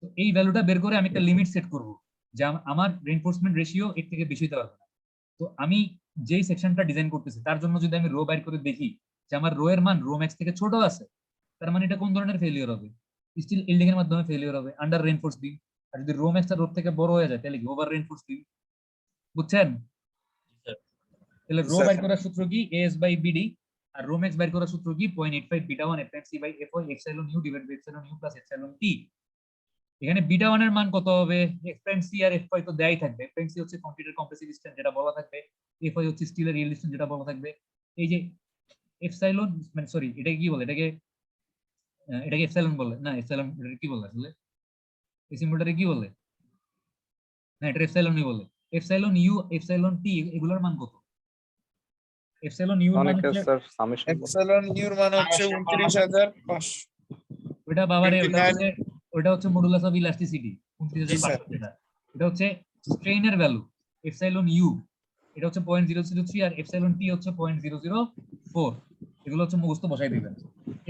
Speaker 1: তো এই ভ্যালুটা বের করে আমি একটা লিমিট সেট করব যে আমার রেইনফোর্সমেন্ট রেশিও এর থেকে বেশি হইতে পারবে না। তো আমি যেই সেকশনটা ডিজাইন করতেছি তার জন্য যদি আমি রো বাইর করে দেখি যে আমার রো এর মান রো ম্যাক্স থেকে ছোট আছে, তার মানে এটা কোন ধরনের ফেলিওর হবে? স্টিল ইল্ডিং এর মাধ্যমে ফেলিওর হবে, আন্ডার রেইনফোর্স বিম। আর যদি রো ম্যাক্স রোড থেকে বড় হয়ে যায় তাহলে কি ওভার রেইনফোর্স বিম। বুঝছেন? তাহলে রো বাইর করার সূত্র কি এএস বাই বিডি, আর রো ম্যাক্স বাইর করার সূত্র কি 0.85 beta 1 F N C by F O epsilon U divided by epsilon U plus epsilon T. এখানে বিটা 1 এর মান কত হবে? এফএনসি আর এফআই তো দেয়াই থাকবে। এফএনসি হচ্ছে কংক্রিটের কম্প্রেসিভ স্ট্রেন্থ যেটা বলা থাকবে, এফআই হচ্ছে স্টিলের ইল্ড স্ট্রেন্থ যেটা বলা থাকবে। এই যে এপসাইলন মানে সরি এটাকে কি বলে, এটাকে এপসাইলন বলে না, এপসাইলন এটা কি বলে আসলে, এই সিম্বলটারে কি বলে? না এটা এপসাইলনই বলে। এপসাইলন ইউ এপসাইলন টি এগুলোর মান কত? এপসাইলন ইউ এর মান
Speaker 4: অনেকে
Speaker 1: হচ্ছে
Speaker 4: স্যার সামেশন বলে।
Speaker 5: এপসাইলন ইউর মান হচ্ছে 29,500।
Speaker 1: ওটা বাবারে ওটা
Speaker 5: 29
Speaker 1: হচ্ছে, ওটা হচ্ছে modulus of elasticity
Speaker 5: G sir.
Speaker 1: 29,500 যেটা, এটা হচ্ছে স্ট্রেইনের ভ্যালু। এপসাইলন ইউ এটা হচ্ছে 0.003 আর এপসাইলন টি হচ্ছে 0.004। এগুলো হচ্ছে মুখস্থ বসাই দিবেন।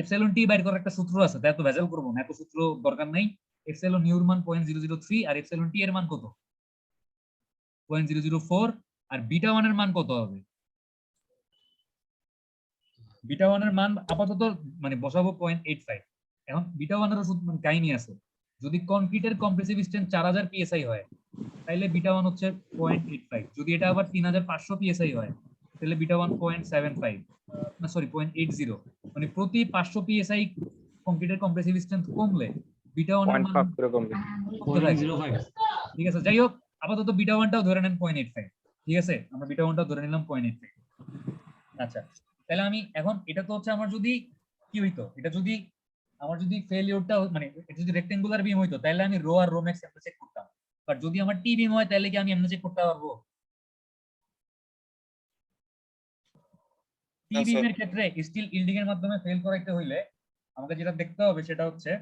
Speaker 1: এপসাইলন টি বাইর করার একটা সূত্র আছে, তাই এত ভেজাল করবো না, এত সূত্র দরকার নাই। এপসাইলন ইউর মান 0.003 আর এপসাইলন টি এর মান কত? 0.004। আর বিটা 1 এর মান কত হবে? বিটা 1 এর মান আপাতত মানে বসাবো 0.85। এখন বিটা 1 এর মানে কাহিনী আছে, যদি কনক্রিটের কম্প্রেসিভ স্ট্রেন্থ 4000 পিএসআই হয় তাহলে বিটা 1 হচ্ছে 0.85। যদি এটা আবার 3500 পিএসআই হয় তাহলে বিটা 1 0.75 না সরি 0.80। মানে প্রতি 500 পিএসআই কংক্রিটের কম্প্রেসিভ স্ট্রেন্থ কমলে বিটা 1 এর মান
Speaker 4: 0.5 করে কমবে।
Speaker 1: কমতে থাকে।
Speaker 3: 0.05
Speaker 1: ঠিক আছে, যাই হোক আপাতত বিটা 1টাও ধরে নেন 0.85। ঠিক আছে, আমরা বিটা 1টাও ধরে নিলাম 0.85। আচ্ছা তাহলে আমি এখন এটা তো হচ্ছে আমার যদি কি হইতো, এটা যদি আমার যদি ফেলিওরটা মানে এটা যদি রেক্টেঙ্গুলার বিম হইতো তাহলে আমি রো আর রো ম্যাক্স এমনি চেক করতাম। বাট যদি আমার টি বিম হয় তাহলে কি আমি এমনি চেক করতে পারবো? টি
Speaker 5: না স্যার।
Speaker 1: বিমের ক্ষেত্রে স্টিল ইল্ডিং এর মাধ্যমে ফেল করাইতে হইলে আমাকে যেটা দেখতে হবে সেটা হচ্ছে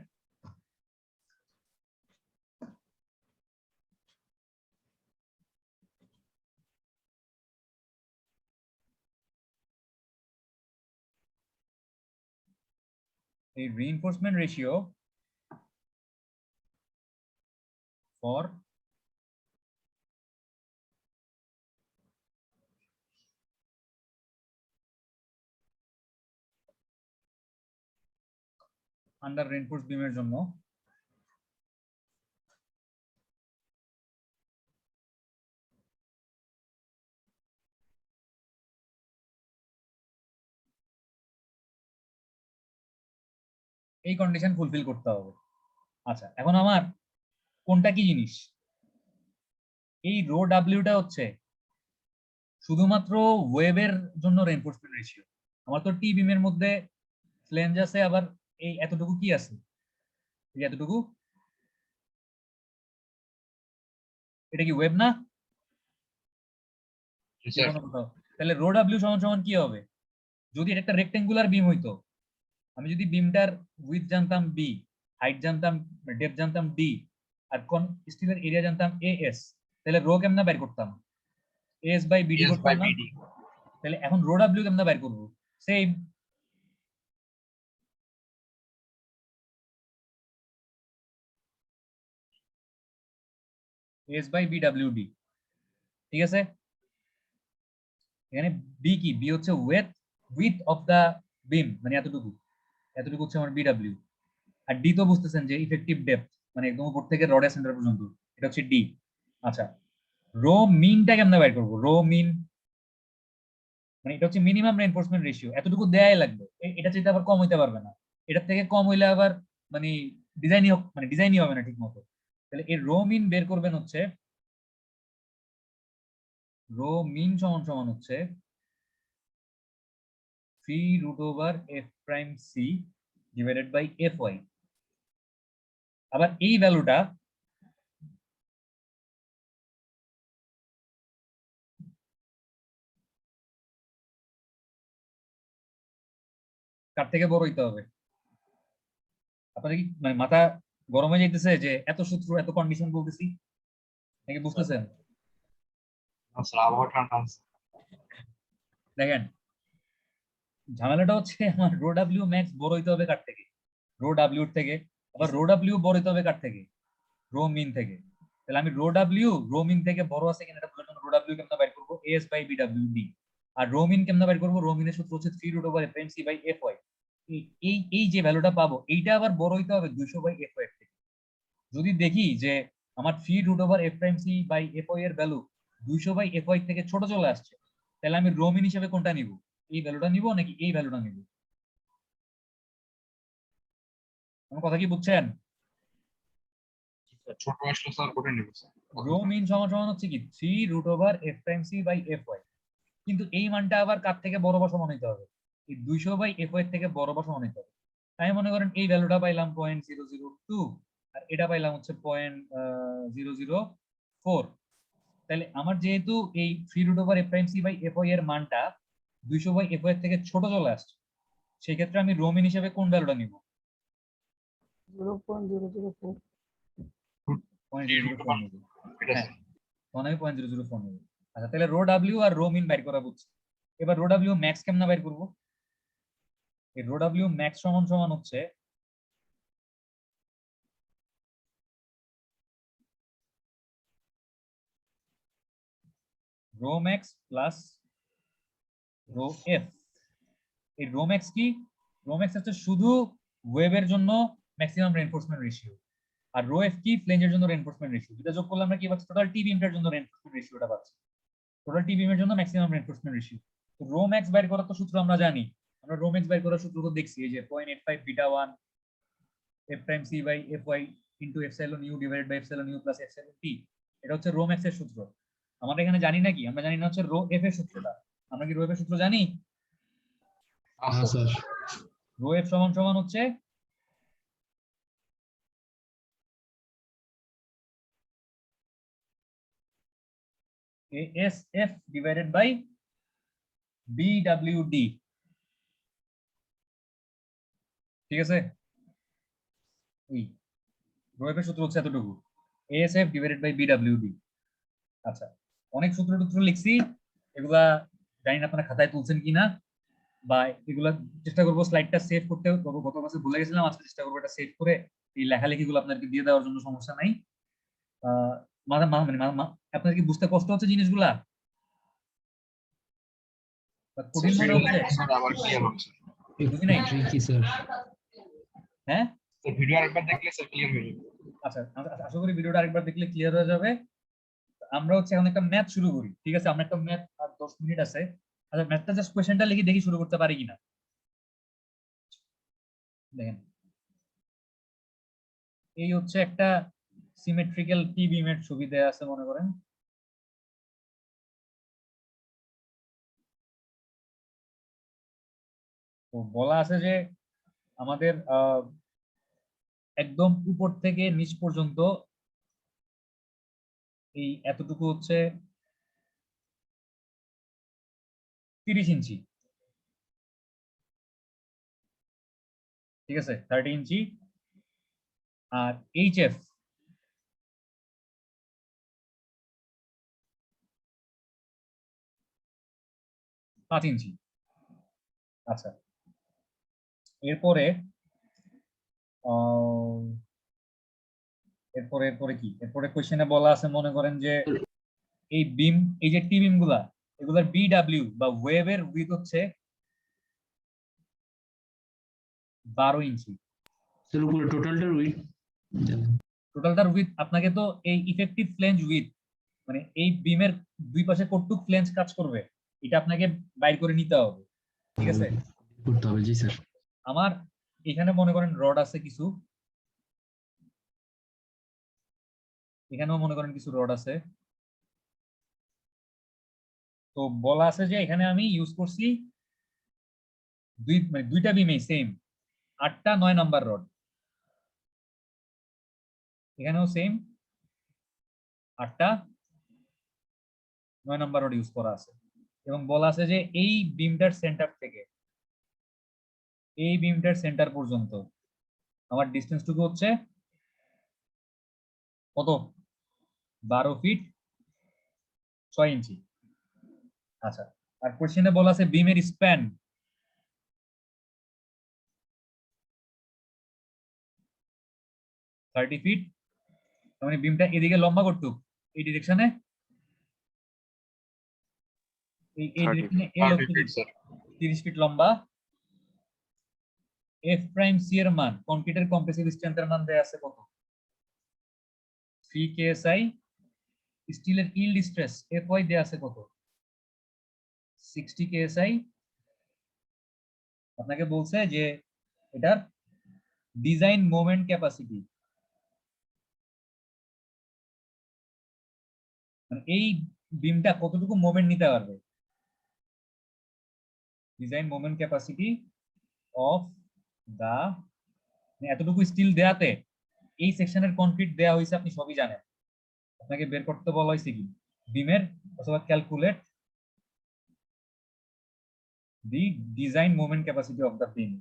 Speaker 1: এই reinforcement ratio for under reinforced বিমের জন্য এই কন্ডিশন ফুলফিল করতে হবে। আচ্ছা এখন আমার কোনটা কি জিনিস, এই রো ডাব্লিউটা হচ্ছে শুধুমাত্র ওয়েবের জন্য রেইনফোর্সমেন্ট রেশিও। আমার তো টি বিমের মধ্যে ফ্লেঞ্জ আছে, আবার এই এতটুকু কি আছে, এই এতটুকু, এটা কি ওয়েব না? তাহলে রো ডাব্লিউ সমান সমান কি হবে? যদি এটা একটা রেক্টেঙ্গুলার বিম হইতো, আমি যদি বিমটার উইথ জানতাম বি, হাইট জানতাম, ডেপথ জানতাম ডি, আর কোন স্টিলের এরিয়া জানতাম এএস, তাহলে রো কেমনে বের করতাম? এস বাই বিডি করতাম না? তাহলে এখন রো ডাব্লিউ কেমনে বের করবো? Same, S by B W D. ঠিক আছে, এখানে বি কি, বি হচ্ছে উইথ অফ দা বিম, মানে এতটুকু, এতটুকু হচ্ছে আমার বিডব্লিউ। আর ডি তো বুঝতেছেন যে ইফেক্টিভ ডেপথ, মানে একদম উপর থেকে রডের সেন্টার পর্যন্ত, এটা হচ্ছে ডি। আচ্ছা, রো মিনটা কেমনে বের করবো? রো মিন মানে এটা হচ্ছে মিনিমাম রেইনফোর্সমেন্ট রেশিও, এতটুকু দেয়াই লাগবে, এটা চাইতে আবার কম হইতে পারবে না। এটার থেকে কম হইলে আবার মানে ডিজাইনই হবে না ঠিক মতো। তাহলে এর রো মিন বের করবেন হচ্ছে, রো মিন সমান সমান হচ্ছে 3√f'(c) ডিভাইডেড বাই fy। আবার এই ভ্যালুটা কার থেকে বড় হইতে হবে? আপনাদের কি মানে মাথা গরম হয়ে যাইতেছে যে এত সূত্র এত কন্ডিশন বলতেছি, নাকি বুঝতেছেন?
Speaker 2: স্যার আবহাওয়া ঠান্ডা আছে।
Speaker 1: দেখেন, ঝামেলাটা হচ্ছে আমার রো ডাব্লিউ ম্যাক্স বড় হইতে হবে কার থেকে? রো ডাব্লিউর থেকে। আবার রো ডাব্লিউ বড় হইতে হবে কার থেকে? রো মিন থেকে। তাহলে আমি রো মিন থেকে বড় আছে কিনা এটা বোঝার জন্য রো ডাব্লিউ কেমনে বের করবো? S by B W D. আর রো মিন কেমনে বের করবো? রো মিনের সূত্র হচ্ছে 3√f'(c) বাই fy। এই এই যে ভ্যালুটা পাবো, এইটা আবার বড় হইতে হবে 200 বাই fy এর থেকে। যদি দেখি যে আমার 3√f'(c) বাই fy এর ভ্যালু 200 বাই fy থেকে ছোট চলে আসছে, তাহলে আমি রো মিন হিসেবে কোনটা নিব? এই ভ্যালুটা নিব নাকি এই ভ্যালুটা নিব? আমার কথা কি বুঝছেন?
Speaker 2: ছোট আসলে স্যার কোটা নিব স্যার।
Speaker 1: রো মিন সমান সমান হচ্ছে কি 3√f'(c) বাই fy। কিন্তু এই মানটা আবার কার থেকে বড় বা সমান হইতে হবে? এই 200 বাই fy এর থেকে বড় বা সমান হইতে হবে। তাই মনে করেন এই ভ্যালুটা পাইলাম 0.002, আর এটা পাইলাম হচ্ছে 0.004। তাহলে আমার যেহেতু এই 3√f'(c) বাই fy এর মানটা 200 বাই fy এর থেকে ছোট চলে আসছে, সেই ক্ষেত্রে আমি রো মিন হিসেবে কোন ভ্যালুটা নিব?
Speaker 6: 0.004।
Speaker 1: 0.004 নিব।
Speaker 2: এটা
Speaker 1: হ্যাঁ, তখন আমি 0.004 নিব। আচ্ছা, তাহলে রো ডাব্লিউ আর রো মিন বের করা বুঝছি। এবার রো ডাব্লিউ ম্যাক্স কেমনে বের করবো? এই রো ডাব্লিউ ম্যাক্স সমান সমান হচ্ছে rho max plus rho F. এই রো ম্যাক্স কি? রো ম্যাক্স হচ্ছে শুধু ওয়েবের জন্য ম্যাক্সিমাম রেইনফোর্সমেন্ট রেশিও, আর রো এফ কি? ফ্লেঞ্জের জন্য রেইনফোর্সমেন্ট রেশিও। এটা যোগ করলে আমরা কি পাচ্ছি? টোটাল টি বিমটার জন্য রেইনফোর্সমেন্ট রেশিওটা পাচ্ছি, টোটাল টি বিমের জন্য ম্যাক্সিমাম রেইনফোর্সমেন্ট রেশিও। তো রো ম্যাক্স বের করার তো সূত্র আমরা জানি, আমরা রো ম্যাক্স বের করার সূত্র তো দেখছি, এই যে 0.85 beta 1 f'(c) by fy into epsilon U divided by epsilon U plus epsilon T. এটা হচ্ছে রো ম্যাক্স এর সূত্র। আমরা এখানে জানি নাকি? আমরা জানি না হচ্ছে রো এফ এর সূত্রটা। আমরা কি রো এফ এর সূত্র জানি?
Speaker 3: হ্যাঁ স্যার।
Speaker 1: রো এফ সমান সমান হচ্ছে ASF ডিভাইডেড বাই BWD। ঠিক আছে, এই রো এফ এর সূত্র হচ্ছে এতটুকু, ASF ডিভাইডেড বাই BWD। আচ্ছা, অনেক সূত্র টুত্র লিখছি, এগুলা জানি না আপনারা খাতায় তুলছেন কিনা, বা এগুলা চেষ্টা করবো স্লাইডটা সেভ করতে। গত মাসে ভুলে গেছিলাম, আজকে চেষ্টা করবো এটা সেভ করে এই লেখালেখি গুলো আপনাদেরকে দিয়ে দেওয়ার জন্য, সমস্যা নাই। আহ আপনার কি বুঝতে কষ্ট হচ্ছে জিনিসগুলা? বা কঠিন মনে হচ্ছে?
Speaker 2: স্যার আবার ক্লিয়ার হচ্ছে।
Speaker 1: বুঝি নাই।
Speaker 3: Tricky sir.
Speaker 1: হ্যাঁ,
Speaker 2: স্যার ভিডিও আরেকবার দেখলে স্যার ক্লিয়ার হয়ে যাবে।
Speaker 1: আচ্ছা, আশা করি ভিডিওটা আরেকবার দেখলে ক্লিয়ার হয়ে যাবে। আমরা হচ্ছে এখন একটা ম্যাথ শুরু করি, ঠিক আছে? আমরা একটা ম্যাথ, আর 10 মিনিট আছে। আচ্ছা, ম্যাথটা জাস্ট কোশ্চেনটা লিখে দেখি শুরু করতে পারি কিনা। দেখেন, এই হচ্ছে একটা সিমেট্রিক্যাল টি বিমের ছবি দেয়া আছে মনে করেন। তো বলা আছে যে আমাদের একদম উপর থেকে নিচ পর্যন্ত এই এতটুকু হচ্ছে 30 ইঞ্চি, ঠিক আছে? 30 ইঞ্চি। আর HF 5 ইঞ্চি। আচ্ছা, এরপরে এরপরে এরপরে কি এরপরে কোশ্চেনে বলা আছে মনে করেন যে এই বিম এই যে টি বিম গুলা এগুলার বিডব্লিউ বা ওয়েভের উইথ হচ্ছে 12 ইঞ্চি।
Speaker 3: স্যার উপরে টোটালটার উইথ
Speaker 1: টোটালটার উইথ আপনাকে তো এই ইফেক্টিভ ফ্লেঞ্জ উইথ মানে এই বিমের দুই পাশে কতটুক ফ্লেঞ্জ কাজ করবে এটা আপনাকে বাইর করে নিতে হবে, ঠিক আছে?
Speaker 3: করতে হবে। জি স্যার।
Speaker 1: আমার এখানে মনে করেন রড আছে কিছু, এখানেও মনে করেন কিছু রড আছে। তো বলা আছে যে এখানে আমি ইউজ করছি দুইটা বিমে সেম 8টা 9 নাম্বার রড, এখানেও সেম 8টা 9 নাম্বার রড ইউজ করা আছে এবং বলা আছে যে এই বিমটার সেন্টার থেকে এই বিমটার সেন্টার পর্যন্ত আমার ডিসটেন্সটুকু হচ্ছে কত? 12 ফিট 6 ইঞ্চি। আচ্ছা, আর কোশ্চেনে বলা আছে বিমের স্প্যান 30 ফিট, মানে বিমটা এদিকে লম্বা কতটুক এই ডিরেকশনে এই
Speaker 4: 30
Speaker 1: ডিরেকশনে এ
Speaker 2: 30
Speaker 1: হচ্ছে
Speaker 2: feet, sir.
Speaker 1: 30 ফিট লম্বা। এফ প্রাইম সি এর মান কংক্রিটের কম্প্রেসিভ স্ট্রেংথের মান দেয়া আছে কত? 3 কেএসআই। স্টিলের ইল্ড স্ট্রেস এফ ওয়াই দেয়া আছে কত? 60 কেএসআই। আপনাকে বলছে যে এটার ডিজাইন মোমেন্ট ক্যাপাসিটি, মানে এই বিমটা কতটুকু মোমেন্ট নিতে পারবে, design moment capacity of the, এতটুকু স্টিল দেয়াতে এই সেকশনের কনক্রিট দেয়া হয়েছে আপনি সবই জানেন, আপনাকে বের করতে বলা হয়েছে কি বিমের অথবা calculate the design moment capacity of the beam.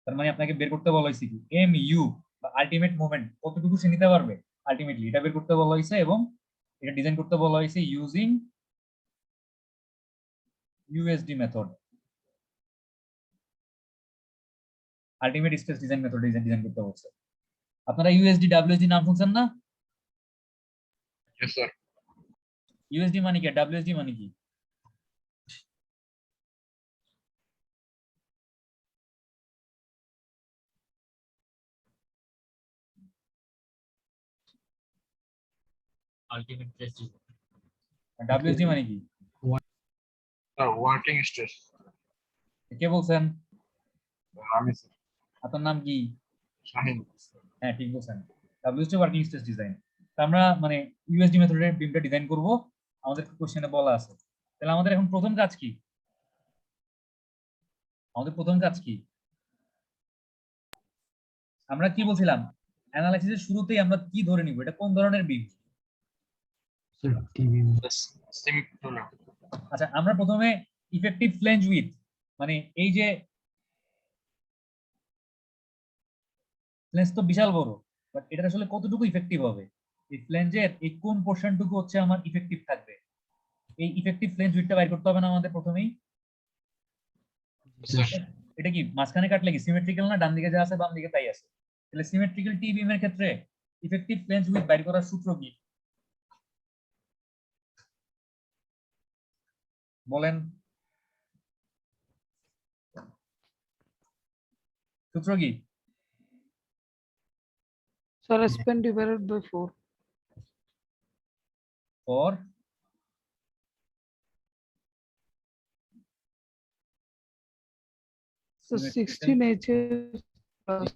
Speaker 1: তার মানে আপনাকে বের করতে বলা হয়েছে কি এম ইউ বা আলটিমেট মোমেন্ট কতটুকু সে নিতে পারবে আলটিমেটলি এটা বের করতে বলা হয়েছে এবং এটা ডিজাইন করতে বলা হয়েছে using USD method, ultimate stress design method design করতে বলছে। আপনারা ইউএসডি ডাব্লিউএসডি নাম শুনছেন না?
Speaker 2: Yes, sir.
Speaker 1: ইউএসডি মানে কি, ডাব্লিউএসডি মানে কি? ডাব্লিউএসডি মানে কি?
Speaker 2: Sir, working stress.
Speaker 1: কে বলছেন?
Speaker 2: আমি sir.
Speaker 1: আপনার নাম কি?
Speaker 2: শাহিন।
Speaker 1: হ্যাঁ ঠিক বলছেন, ডাব্লিউএসডি ওয়ার্কিং স্ট্রেস ডিজাইন। আমরা মানে ইউএসডি মেথডের বিমটা ডিজাইন করব, আমাদের কোশ্চেনে বলা আছে। তাহলে আমাদের এখন প্রথম কাজ কি? আমাদের প্রথম কাজ কি? আমরা কি বলছিলাম অ্যানালাইসিসের শুরুতেই আমরা কি ধরে নিব এটা কোন ধরনের বিম?
Speaker 3: Sir TV
Speaker 2: Semi-controller.
Speaker 1: আচ্ছা, আমরা প্রথমে ইফেক্টিভ ফ্লেঞ্জ উইথ মানে এই যে ফ্লেঞ্জ তো বিশাল বড়, বাট এটা আসলে কতটুকু ইফেক্টিভ হবে, এই ফ্লেঞ্জের এই কোন পোর্শনটুকু হচ্ছে আমার ইফেক্টিভ থাকবে, এই ইফেক্টিভ ফ্লেঞ্জ উইথটা বাইর করতে হবে না আমাদের প্রথমেই?
Speaker 2: Sir.
Speaker 1: এটা কি মাঝখানে কাটলে কি সিমেট্রিক্যাল না, ডান দিকে যা আছে বাম দিকে তাই আছে? তাহলে সিমেট্রিক্যাল টি বিমের ক্ষেত্রে ইফেক্টিভ ফ্লেঞ্জ উইথ বাইর করার সূত্র কি বলেন? সূত্র কি?
Speaker 6: Sir, span divided by 4.
Speaker 1: For
Speaker 6: So 16 HS plus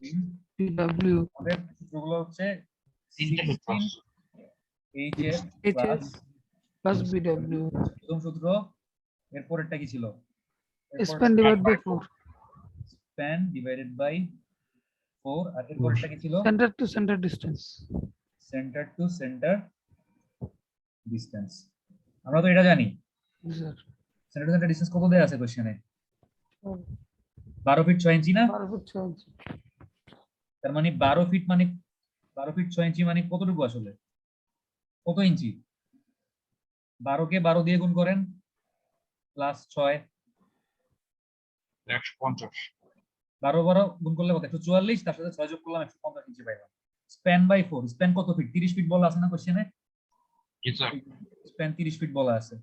Speaker 6: PW
Speaker 1: আমাদের সূত্রগুলো হচ্ছে
Speaker 2: তিনটে সূত্র।
Speaker 1: 16 HS
Speaker 6: HS plus BW.
Speaker 1: প্রথম সূত্র, এরপরেরটা কি ছিল?
Speaker 6: Span divided by 4.
Speaker 1: Span divided by 4, আর এরপরেরটা কি ছিল?
Speaker 6: Center to center distance.
Speaker 1: Centre to centre distance. আমরা তো এটা জানি,
Speaker 6: Yes, sir.
Speaker 1: Centre to centre distance কত দেয়া আছে কোশ্চেনে? 12 ফিট 6 ইঞ্চি না?
Speaker 6: 12 foot 6 inch.
Speaker 1: তার মানে 12 ফিট মানে 12 ফিট 6 ইঞ্চি মানে কতটুকু আসলে, কত ইঞ্চি? 12 কে 12 দিয়ে গুণ করেন প্লাস 6,
Speaker 2: 150.
Speaker 1: 12 12 গুণ করলে কত? 144, তার সাথে 6 যোগ করলাম 150 ইঞ্চি পাইলাম। স্প্যান বাই 4, স্প্যান কত ফিট? 30 ফিট বলা আছে না কোশ্চেনে?
Speaker 2: জি স্যার
Speaker 1: স্প্যান 30 ফিট বলা আছে,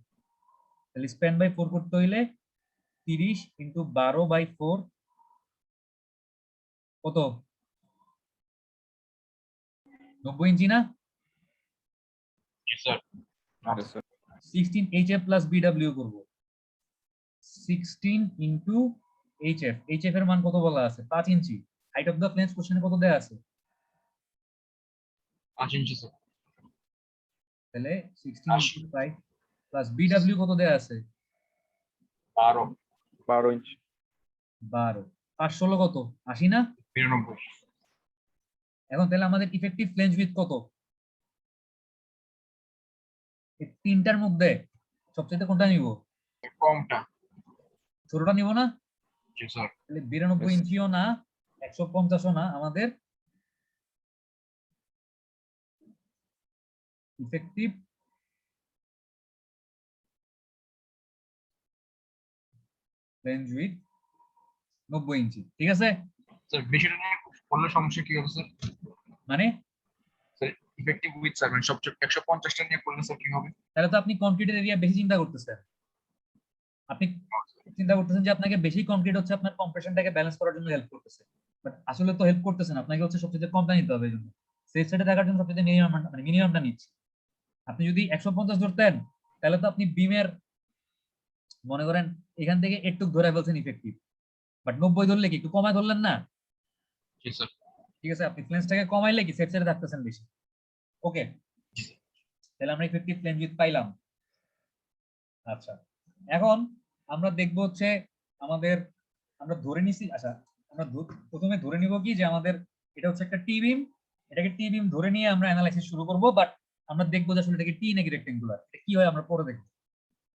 Speaker 1: তাহলে স্প্যান বাই 4 করতে হইলে 30 ইনটু 12 বাই 4 কত? 90 ইঞ্চি না?
Speaker 2: জি sir
Speaker 4: Yes, sir.
Speaker 1: 16 HF plus BW করব, 16 ইনটু HF, HF এর মান কত বলা আছে? 5 ইঞ্চি। হাইট অফ দা ফ্লেঞ্জ কোশ্চেনে কত দেয়া আছে?
Speaker 2: 5 ইঞ্চি স্যার
Speaker 1: তাহলে 16 ইনটু 5 প্লাস BW কত দেয়া আছে?
Speaker 2: 12
Speaker 4: 12 inch.
Speaker 1: 12, 5 16 কত? 80 না?
Speaker 2: 92
Speaker 1: এখন তাহলে আমাদের ইফেক্টিভ ফ্লেঞ্জ উইথ কত? এই তিনটার মধ্যে সবচেয়ে কোনটা নিব?
Speaker 2: কমটা
Speaker 1: ছোটটা নিব না?
Speaker 2: জি স্যার
Speaker 1: তাহলে 92
Speaker 4: Yes.
Speaker 1: ইঞ্চিও না, 150ও না, আমাদের ইফেক্টিভ ফ্লেঞ্জ উইথ 90 ইঞ্চি। ঠিক আছে,
Speaker 2: স্যার বেশিটা নিয়ে করলে সমস্যা কি হবে স্যার?
Speaker 1: মানে
Speaker 2: স্যার ইফেক্টিভ উইথ স্যার মানে সবচেয়ে 150টা নিয়ে করলে স্যার কি হবে?
Speaker 1: তাহলে তো আপনি কংক্রিটের এরিয়া বেশি চিন্তা করতেছেন। আপনি চিন্তা করতেছেন যে আপনাকে বেশি কংক্রিট হচ্ছে আপনার কম্প্রেশনটাকে ব্যালেন্স করার জন্য হেল্প করতেছে, বাট আসলে তো হেল্প করতেছে না, আপনাকে হচ্ছে সবচেয়ে কমটা নিতে হবে। এই জন্য সেফ সাইডে থাকার জন্য সবচেয়ে মিনিমাম মানে মিনিমামটা নিচ্ছি। আপনি যদি 150 ধরতেন তাহলে তো আপনি বিমের মনে করেন এখান থেকে একটু ধরে ফেলছেন ইফেক্টিভ, বাট 90 ধরলে কি একটু কমায় ধরলেন না?
Speaker 2: জি স্যার
Speaker 1: ঠিক আছে, আপনি ফ্লেঞ্জটাকে কমাইলে কি সেফ সাইডে থাকতেছেন বেশি। ওকে, তাহলে আমরা ইফেক্টিভ ফ্লেঞ্জ উইথ পাইলাম। আচ্ছা, এখন আমরা দেখবো হচ্ছে আমাদের, আমরা ধরে নিছি, আচ্ছা আমরা প্রথমে ধরে নিব কি যে আমাদের এটা হচ্ছে একটা টি বিম, এটাকে টি বিম ধরে নিয়ে আমরা অ্যানালাইসিস শুরু করব, বাট আমরা দেখবো যে আসলে এটাকে টি নাকি রেক্টেঙ্গুলার, এটা কি হয় আমরা পরে দেখবো।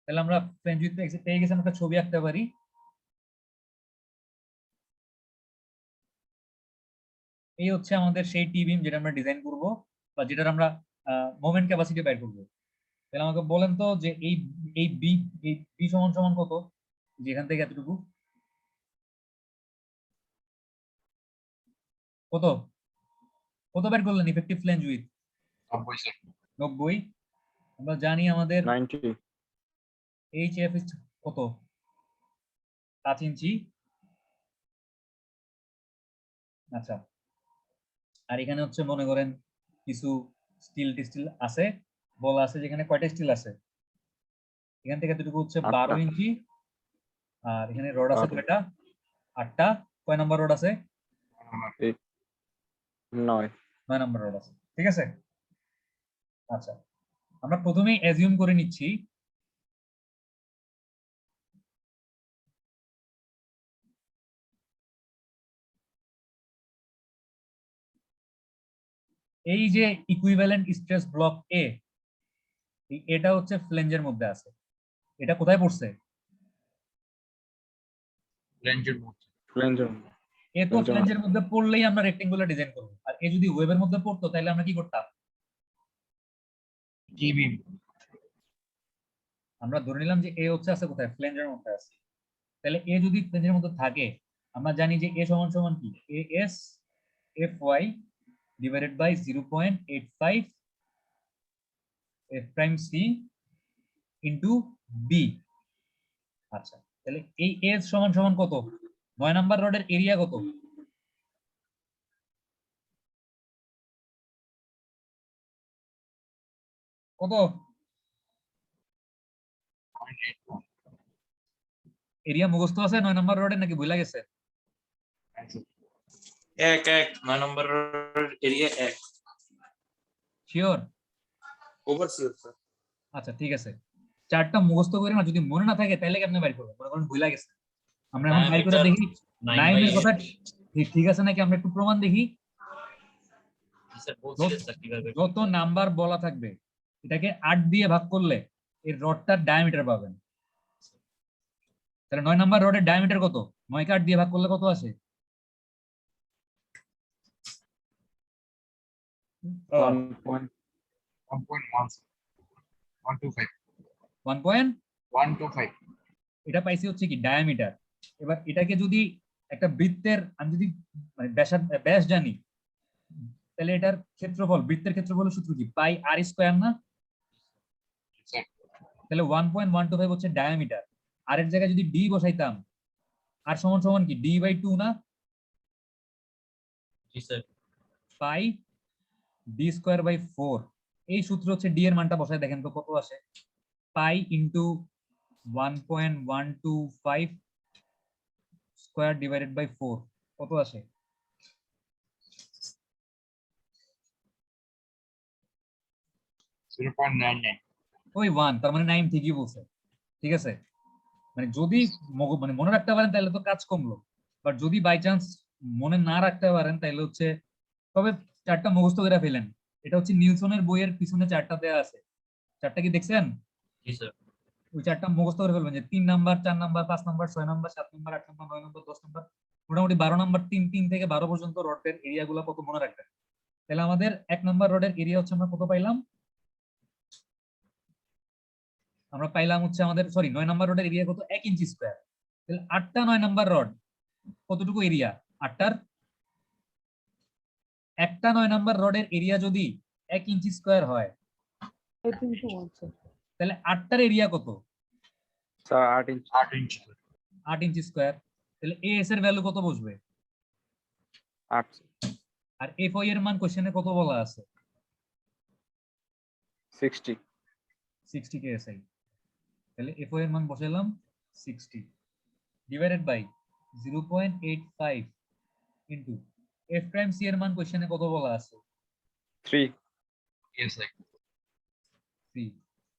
Speaker 1: তাহলে আমরা ফ্লেঞ্জ উইথ পেয়ে গেছি, আমরা একটা ছবি আঁকতে পারি। এই হচ্ছে আমাদের সেই টি বিম যেটা আমরা ডিজাইন করব বা যেটার আমরা মোমেন্ট ক্যাপাসিটি বের করব। তাহলে আমাকে বলেন তো যে এই এই বি এই বি সমান সমান কত, যেখান থেকে এতটুকু কত কত বের করলেন ইফেক্টিভ ফ্লেঞ্জ উইথ?
Speaker 2: 90 স্যার
Speaker 1: 90। আমরা জানি আমাদের
Speaker 4: 90.
Speaker 1: HF কত? 5 ইঞ্চি। আচ্ছা, আর এখানে হচ্ছে মনে করেন কিছু স্টিল টিস্টিল আছে, বল আছে, যেখানে কয়টা স্টিল আছে? এখান থেকে এতটুকু হচ্ছে 12
Speaker 4: 8টা।
Speaker 1: ইঞ্চি। আর এখানে রড আছে
Speaker 4: 8
Speaker 1: কয়টা? 8টা। কয় নাম্বার রড আছে?
Speaker 4: 9.
Speaker 1: 9 নাম্বার রড আছে। ঠিক আছে, আচ্ছা আমরা প্রথমেই অ্যাজিউম করে নিচ্ছি এই যে ইকুইভ্যালেন্ট স্ট্রেস ব্লক এ, এটা হচ্ছে ফ্লেঞ্জের মধ্যে আছে। এটা কোথায় পড়ছে?
Speaker 2: রেঞ্জের মধ্যে
Speaker 4: Flange.
Speaker 1: এ তো
Speaker 4: Flange.
Speaker 1: ফ্লেঞ্জের মধ্যে পড়লেই আমরা রেক্টেঙ্গুলার ডিজাইন করব, আর এ যদি ওয়েবের মধ্যে পড়তো তাহলে আমরা কি করতাম?
Speaker 2: টি বিম
Speaker 1: আমরা ধরে নিলাম যে এ হচ্ছে আছে কোথায়? ফ্লেঞ্জের মধ্যে আছে। তাহলে এ যদি ফ্লেঞ্জের মধ্যে থাকে, আমরা জানি যে এ সমান সমান কি? AS FY divided by 0.85 F prime C into B। আচ্ছা, তাহলে এই এস সমান সমান কত? 9 নাম্বার রডের এরিয়া কত? কত এরিয়া মুখস্থ আছে 9 নাম্বার রডের নাকি ভুলে গেছে?
Speaker 5: 9 number area 1
Speaker 1: sure?
Speaker 5: Over sure sir
Speaker 1: আচ্ছা ঠিক আছে, চারটা মুখস্থ করে না, যদি মনে না থাকে তাহলে কেমনে বাইর করবো? মনে করেন ভুলে গেছে, আমরা এখন বাইর করে দেখি 9 এর কথা ঠিক আছে নাকি, আমরা একটু প্রমাণ দেখি। যত নাম্বার বলা থাকবে এটাকে 8 দিয়ে ভাগ করলে এর রডটার ডায়ামিটার পাবেন। তাহলে 9 নাম্বার রডের ডায়ামিটার কত? 9 কে 8 দিয়ে ভাগ করলে কত আসে?
Speaker 2: 1.125
Speaker 1: এটা পাইছি হচ্ছে কি ডায়ামিটার। এবার এটাকে যদি একটা বৃত্তের, আমি যদি মানে ব্যাস জানি, তাহলে এটার ক্ষেত্রফল, বৃত্তের ক্ষেত্রফলের সূত্র কি? পাই আর স্কয়ার না?
Speaker 2: স্যার
Speaker 1: তাহলে 1.125 হচ্ছে ডায়ামিটার। আর এর জায়গায় যদি ডি বসাইতাম, আর সমান সমান কি d/2 না?
Speaker 5: জি sir.
Speaker 1: Pi D square by 4। এই সূত্র হচ্ছে ডি এর মানটা বসায় দেখেন তো কত আসে। Pi into 1.125 square divided by 4 কত আসে?
Speaker 2: 0.99
Speaker 1: ওই 1, তার মানে 9 ঠিকই বলছে। ঠিক আছে, মানে যদি মানে মনে রাখতে পারেন তাহলে তো কাজ কমলো, বাট যদি বাই চান্স মনে না রাখতে পারেন তাহলে হচ্ছে, তবে চারটা মুখস্থ করে ফেলেন। এটা হচ্ছে নিউটনের বইয়ের পিছনে চারটা দেয়া আছে, চারটা কি দেখছেন?
Speaker 5: জি স্যার।
Speaker 1: ওই চারটা মুখস্থ করে ফেলবেন, যে 3 number, 4 number, 5 number, 6 number, 7 number, 8 number, 9 number, 10 number, মোটামুটি 12 নাম্বার, 3 থেকে 12 পর্যন্ত রডের এরিয়া গুলো কত মনে রাখবেন। তাহলে আমাদের 1 নাম্বার রডের এরিয়া হচ্ছে আমরা কত পাইলাম? আমরা পাইলাম হচ্ছে আমাদের, সরি, 9 নাম্বার রডের এরিয়া কত? 1 ইঞ্চি স্কয়ার। তাহলে 8টা 9 নাম্বার রড কতটুকু এরিয়া? 8টার একটা 9 নাম্বার রডের এরিয়া যদি 1 ইঞ্চি স্কয়ার হয়,
Speaker 6: 8 into 1, sir.
Speaker 1: তাহলে 8টার এরিয়া কত?
Speaker 4: Sir 8 inch.
Speaker 2: 8 ইঞ্চি
Speaker 1: 8 ইঞ্চি স্কয়ার। তাহলে এস এর ভ্যালু কত বসবে?
Speaker 4: 8
Speaker 1: আর এফ এর মান কোশ্চেনে কত বলা আছে?
Speaker 4: 60
Speaker 1: 60 কেএসআই। তাহলে এফ এর মান বসাইলাম 60 divided by 0.85 into F prime C এর মান কোশ্চেনে কত বলা আছে?
Speaker 4: 3
Speaker 2: ইয়েস স্যার
Speaker 1: 3।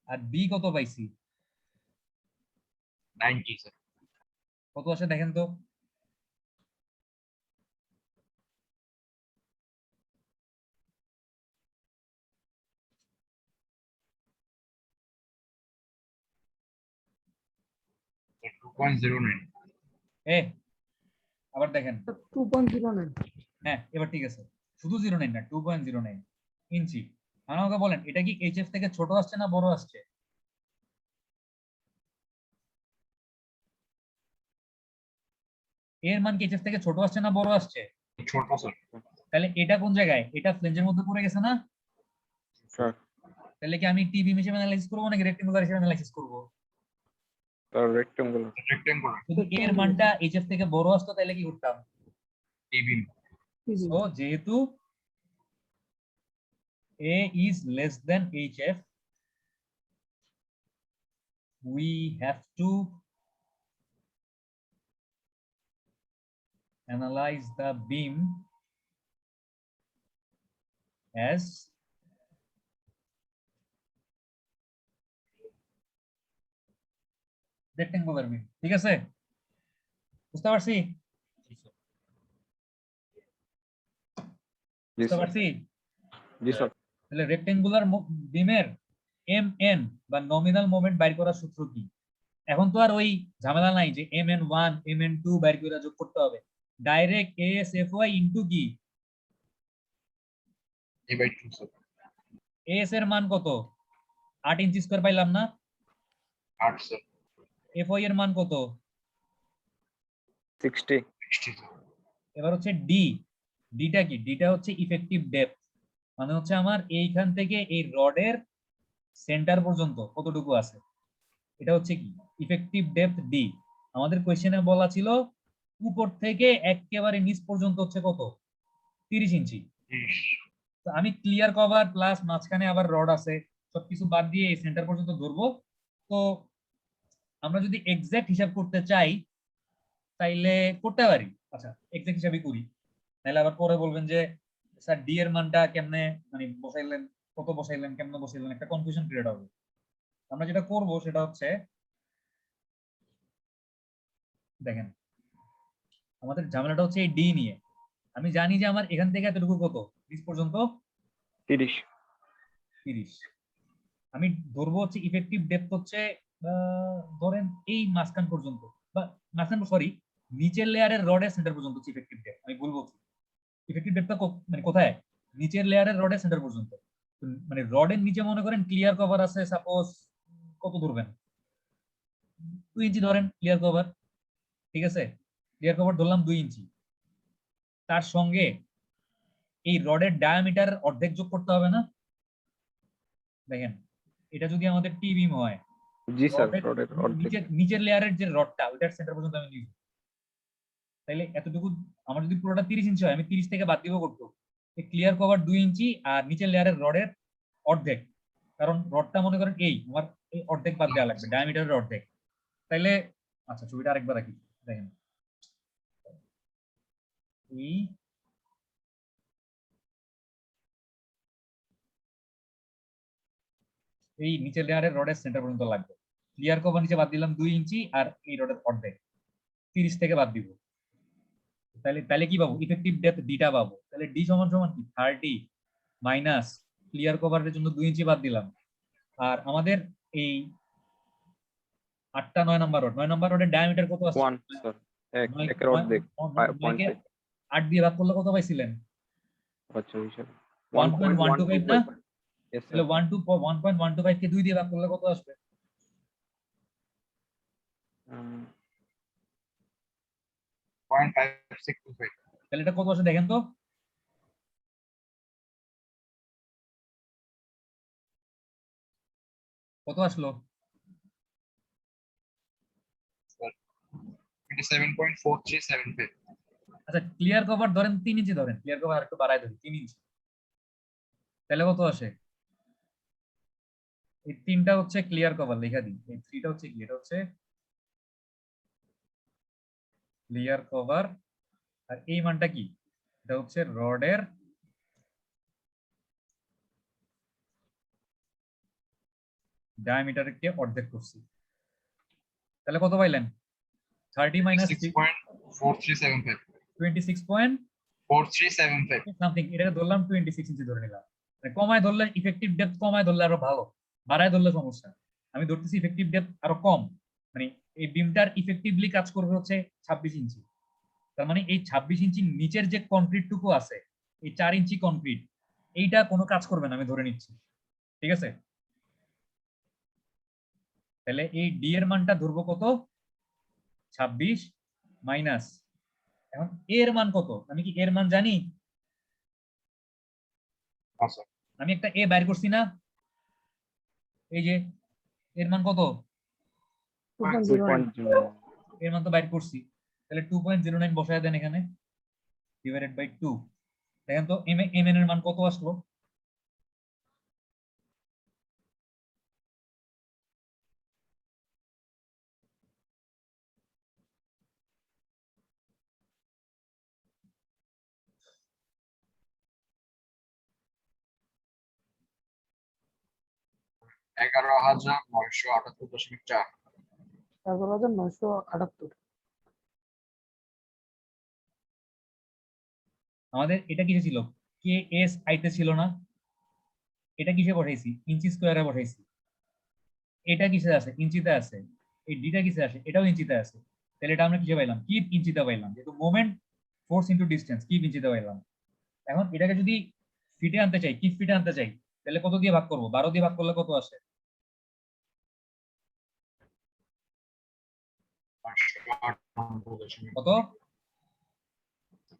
Speaker 1: আর বি কত পাইছি?
Speaker 2: 90 স্যার।
Speaker 1: কত আসে দেখেন তো?
Speaker 2: স্যার 2.09
Speaker 1: এ আবার দেখেন।
Speaker 6: 2.09.
Speaker 1: হ্যাঁ, এবার ঠিক আছে, শুধু 09 না, 2.09 ইঞ্চি। মানে আমাকে বলেন এটা কি এইচএফ থেকে ছোট আসছে না বড় আসছে? এর মান কি এইচএফ থেকে ছোট আসছে না বড় আসছে?
Speaker 2: ছোট স্যার।
Speaker 1: তাহলে এটা কোন জায়গায়? এটা ফ্লেঞ্জের মধ্যে পড়ে গেছে না?
Speaker 4: স্যার
Speaker 1: তাহলে কি আমি টিভি হিসেবে অ্যানালাইসিস করবো নাকি রেক্টেঙ্গুলার হিসেবে অ্যানালাইসিস করবো?
Speaker 4: Sir rectangular.
Speaker 2: রেক্টেঙ্গুলার
Speaker 1: যদি এর মানটা এইচএফ থেকে বড় আসতো তাহলে কি করতাম?
Speaker 2: টিভি
Speaker 1: সো যেহেতু a is less than hf, we have to analyze the beam as rectangular beam। ঠিক আছে, বুঝতে পারছি?
Speaker 4: জি
Speaker 1: বুঝতে
Speaker 4: স্যার।
Speaker 1: পারছি?
Speaker 4: জি স্যার।
Speaker 1: তাহলে রেক্টেঙ্গুলার বিমের এম এন বা নমিনাল মোমেন্ট বাইর করার সূত্র কি? এখন তো আর ওই ঝামেলা নাই যে mn1 mn2 বাইর করে যোগ করতে হবে, ডাইরেক্ট asfy ইনটু কি
Speaker 2: a/2 স্যার।
Speaker 1: as এর মান কত? 8 ইঞ্চি স্কয়ার পাইলাম না?
Speaker 2: 8 স্যার।
Speaker 1: fy এর মান কত?
Speaker 4: 60
Speaker 2: 60 স্যার।
Speaker 1: এবার হচ্ছে ডি। ডিটা কি? ডিটা হচ্ছে ইফেক্টিভ ডেপথ, মানে হচ্ছে আমার এইখান থেকে এই রডের সেন্টার পর্যন্ত কতটুকু আছে, এটা হচ্ছে কি ইফেক্টিভ ডেপথ ডি। আমাদের কোশ্চেনে বলা ছিল উপর থেকে একেবারে নিচ পর্যন্ত হচ্ছে কত? 30 ইঞ্চি।
Speaker 2: 30
Speaker 1: তো আমি ক্লিয়ার কভার প্লাস মাঝখানে আবার রড আছে, সবকিছু বাদ দিয়ে এই সেন্টার পর্যন্ত ধরবো। তো আমরা যদি এক্সাক্ট হিসাব করতে চাই তাইলে করতে পারি। আচ্ছা, এক্সাক্ট হিসাবই করি, তাহলে আবার পরে বলবেন যে স্যার ডি এর মানটা কেমনে মানে বসাইলেন, কত বসাইলেন, কেমনে বসাইলেন, একটা কনফিউশন ক্রিয়েট হবে। আমরা যেটা করব সেটা হচ্ছে, দেখেন আমাদের ঝামেলাটা হচ্ছে এই ডি নিয়ে। আমি জানি যে আমার এখান থেকে এতটুকু কত, নিচ পর্যন্ত
Speaker 4: 30
Speaker 1: 30। আমি ধরবো হচ্ছে ইফেক্টিভ ডেপথ হচ্ছে ধরেন এই মাঝখান পর্যন্ত, বা মাঝখান, সরি, নিচের লেয়ারের রডের সেন্টার পর্যন্ত হচ্ছে ইফেক্টিভ ডেপথ। আমি ভুল বলছি, ইফেক্টিভ ডেপথটা মানে কোথায়? নিচের লেয়ারের রডের সেন্টার পর্যন্ত। মানে রডের নিচে মনে করেন ক্লিয়ার কভার আছে, সাপোজ কত ধরবেন, 2 ইঞ্চি ধরেন ক্লিয়ার কভার। ঠিক আছে, ক্লিয়ার কভার ধরলাম 2 ইঞ্চি। তার সঙ্গে এই রডের ডায়ামিটার অর্ধেক যোগ করতে হবে না? দেখেন এটা যদি আমাদের টি বিম হয়,
Speaker 4: জি স্যার,
Speaker 1: রডের
Speaker 4: রডের অর্ধেক।
Speaker 1: নিচের লেয়ারের যে রডটা ওইটার সেন্টার পর্যন্ত আমি নিব, তাইলে এতটুকু আমার যদি পুরোটা 30 ইঞ্চি হয় আমি 30 থেকে বাদ দিব কত? এই ক্লিয়ার কভার 2 ইঞ্চি আর নিচের লেয়ারের রডের অর্ধেক, কারণ রডটা মনে করেন এই আমার এই অর্ধেক বাদ দেওয়া লাগবে, ডায়ামিটারের অর্ধেক। তাইলে আচ্ছা ছবিটা আরেকবার রাখি, দেখেন এই এই নিচের লেয়ারের রডের সেন্টার পর্যন্ত লাগবে। ক্লিয়ার কভার নিচে বাদ দিলাম 2 ইঞ্চি আর এই রডের অর্ধেক 30 থেকে বাদ দিব, তাহলে তাহলে কি পাবো? ইফেক্টিভ ডেপথ ডিটা পাবো। তাহলে ডি সমান সমান কি 30 মাইনাস ক্লিয়ার কভারের জন্য 2 ইঞ্চি বাদ দিলাম, আর আমাদের এই 8টা 9 নাম্বার রড, 9 নাম্বার রডের ডায়ামিটার কত আছে?
Speaker 4: 1 স্যার, একের অর্ধেক 0.5।
Speaker 1: 8 দিয়ে ভাগ করলে কত পাইছিলেন?
Speaker 4: আচ্ছা হিসাবে
Speaker 1: 1.125 না?
Speaker 4: 1.125। Yes,
Speaker 1: তাহলে
Speaker 4: sir.
Speaker 1: 1.125 কে 2 দিয়ে ভাগ করলে কত আসবে?
Speaker 2: 0.5625।
Speaker 1: তাহলে এটা কত আসে দেখেন তো? কত আসলো?
Speaker 2: 27.4375।
Speaker 1: আচ্ছা ক্লিয়ার কভার ধরেন 3 ইঞ্চি, ধরেন ক্লিয়ার কভার আরেকটু বাড়ায় ধরি 3 ইঞ্চি, তাহলে কত আসে? এই 3টা হচ্ছে ক্লিয়ার কভার, লেখা দিই এই 3টা হচ্ছে কি, এটা হচ্ছে ক্লিয়ার কভার, আর এই মানটা কি? এটা হচ্ছে রডের ডায়ামিটারকে অর্ধেক করছি, তাহলে কত পাইলেন? 30 মাইনাস
Speaker 2: 26.4375।
Speaker 1: 26.4375 সামথিং, এটাকে ধরলাম 26 ইঞ্চি ধরে নিলাম। মানে কমায় ধরলে ইফেক্টিভ ডেপথ কমায় ধরলে আরো ভালো, বাড়ায় ধরলে সমস্যা। আমি ধরতেছি ইফেক্টিভ ডেপথ আরো কম, মানে এই বিমটার ইফেক্টিভলি কাজ করবে হচ্ছে 26 ইঞ্চি। তার মানে এই 26 ইঞ্চি নিচের যে কনক্রিট টুকু আছে, এই 4 ইঞ্চি কনক্রিট, এইটা কোনো কাজ করবে না আমি ধরে নিচ্ছি, ঠিক আছে? তাহলে এই ডি এর মানটা ধরবো কত? 26 মাইনাস, এখন এর মান কত? আমি কি এর মান জানি?
Speaker 2: আচ্ছা,
Speaker 1: আমি একটা এ বাইর করছি না, এই যে এর মান কত?
Speaker 6: 2.09
Speaker 1: এর মান তো বাইর করছি, তাহলে 2.09 বসায় দেন এখানে, ডিভাইডেড বাই 2। দেখেন তো এম এন এর মান কত আসলো?
Speaker 2: এগারো 11,978.4।
Speaker 6: 11,978।
Speaker 1: আমাদের এটা কিসে ছিল? কে এস আইতে ছিল না? এটা কিসে বসাইছি? ইঞ্চি স্কয়ারে বসাইছি। এটা কিসে আছে? ইঞ্চিতে আছে। এই ডিটা কিসে আছে? এটাও ইঞ্চিতে আছে। তাহলে এটা আমরা কিসে পাইলাম? কিপ ইঞ্চিতে পাইলাম, যেহেতু moment force into distance, keep ইঞ্চিতে পাইলাম। এখন এটাকে যদি ফিটে আনতে চাই, কিপ ফিটে আনতে চাই, তাহলে কত দিয়ে ভাগ করবো? 12 দিয়ে ভাগ করলে কত আসে?
Speaker 2: 998.2।
Speaker 1: কত?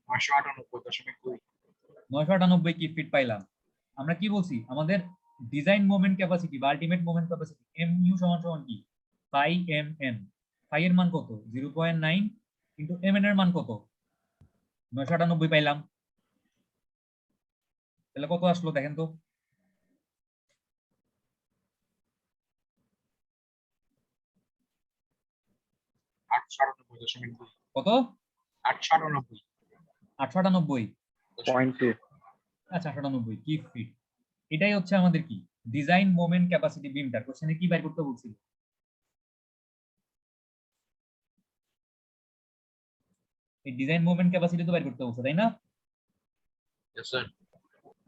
Speaker 2: 998.2।
Speaker 1: 998 কিপ ফিট পাইলাম। আমরা কি বলছি? আমাদের ডিজাইন মোমেন্ট ক্যাপাসিটি বা ultimate moment capacity M U সমান সমান কি? পাই এম এন। পাই এর মান কত? 0.9 কিন্তু এম এন এর মান কত? 998 পাইলাম। তাহলে কত আসলো দেখেন তো?
Speaker 2: 898.2।
Speaker 1: কত?
Speaker 2: 898।
Speaker 1: 898।
Speaker 4: 0.2।
Speaker 1: আচ্ছা 98 কি ফিট। এটাই হচ্ছে আমাদের কি ডিজাইন মোমেন্ট ক্যাপাসিটি বিমটার। কোশ্চেনে কি বের করতে বলছিল? এই ডিজাইন মোমেন্ট ক্যাপাসিটি তো বের করতে বলছে, তাই না?
Speaker 2: Yes, sir.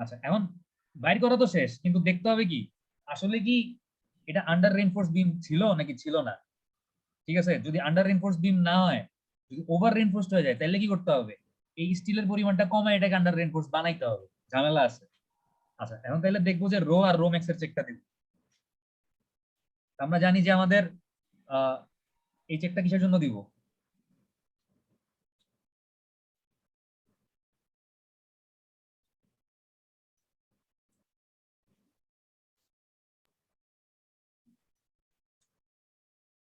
Speaker 1: আচ্ছা এখন বাইর করা তো শেষ, কিন্তু দেখতে হবে কি আসলে কি এটা আন্ডার রেইনফোর্স বিম ছিল নাকি ছিল না। ঠিক আছে, যদি আন্ডার রেইনফোর্স বিম না হয়, যদি ওভার রেইনফোর্সড হয়ে যায়, তাহলে কি করতে হবে? এই স্টিলের পরিমাণটা কমায় এটাকে আন্ডার রেইনফোর্স বানাইতে হবে, ঝামেলা আছে। আচ্ছা এখন তাহলে দেখবো যে রো আর রো ম্যাক্স এর চেকটা দিব। আমরা জানি যে আমাদের এই চেকটা কিসের জন্য দিব?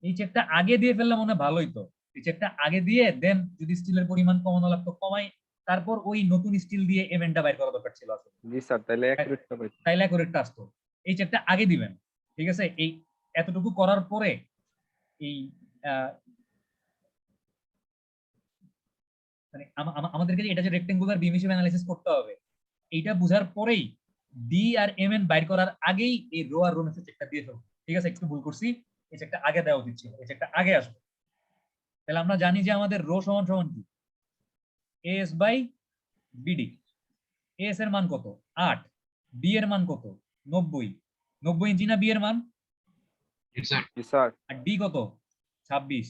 Speaker 1: এই চেকটা আগে দিয়ে ফেললে মনে হয় ভালোই তো। এই চেকটা আগে দিয়ে দেন যদি স্টিলের পরিমাণ কমানো লাগতো কমাই, তারপর ওই নতুন স্টিল দিয়ে এভেন্টটা বাইর করা দরকার ছিল আসলে,
Speaker 4: জি স্যার, তাহলে অ্যাকুরেটটা পাই।
Speaker 1: তাইলে অ্যাকুরেটটা আসতো। এই চেকটা আগে দিবেন, ঠিক আছে? এই এতটুকু করার পরে এই মানে আমাদেরকে এটা যে রেক্টেঙ্গুলার বিম হিসেবে অ্যানালাইসিস করতে হবে, এইটা বুঝার পরেই ডি আর এম এন বাইর করার আগেই এই রো আর রো ম্যাক্সের চেকটা দিয়ে ফেলবো। ঠিক আছে, একটু ভুল করছি, এই চেকটা আগে দেওয়া উচিত ছিল, এই চেকটা আগে আসবে। তাহলে আমরা জানি যে আমাদের রো সমান সমান কি, এস বাই বিডি। এস এর মান কত? 8। বি এর মান কত? 90। 90 ইঞ্চি না বি এর মান?
Speaker 2: জি স্যার।
Speaker 4: জি স্যার,
Speaker 1: আর ডি কত? 26।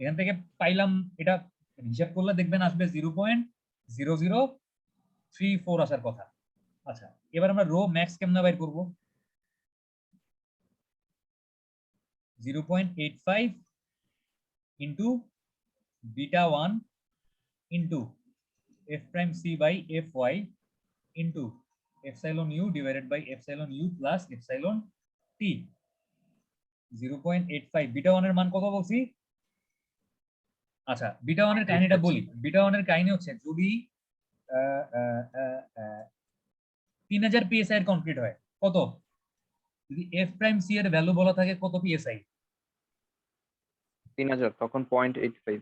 Speaker 1: এখান থেকে পাইলাম, এটা হিসাব করলে দেখবেন আসবে 0.0034 আসার কথা। আচ্ছা, এবার আমরা রো ম্যাক্স কেমনে বাইর করব? 0.85 into beta 1 into F prime C by F Y into epsilon U divided by epsilon U plus epsilon T. 0.85, beta 1 এর মান কত বলছি? আচ্ছা, বিটা 1 এর কাহিনীটা বলি। বিটা 1 এর কাহিনী হচ্ছে যদি 3000 পিএসআই এর কমপ্লিট হয়, কত? যদি এফ প্রাইম সি এর ভ্যালু বলা থাকে কত পিএসআই?
Speaker 4: 3000, তখন 0.85।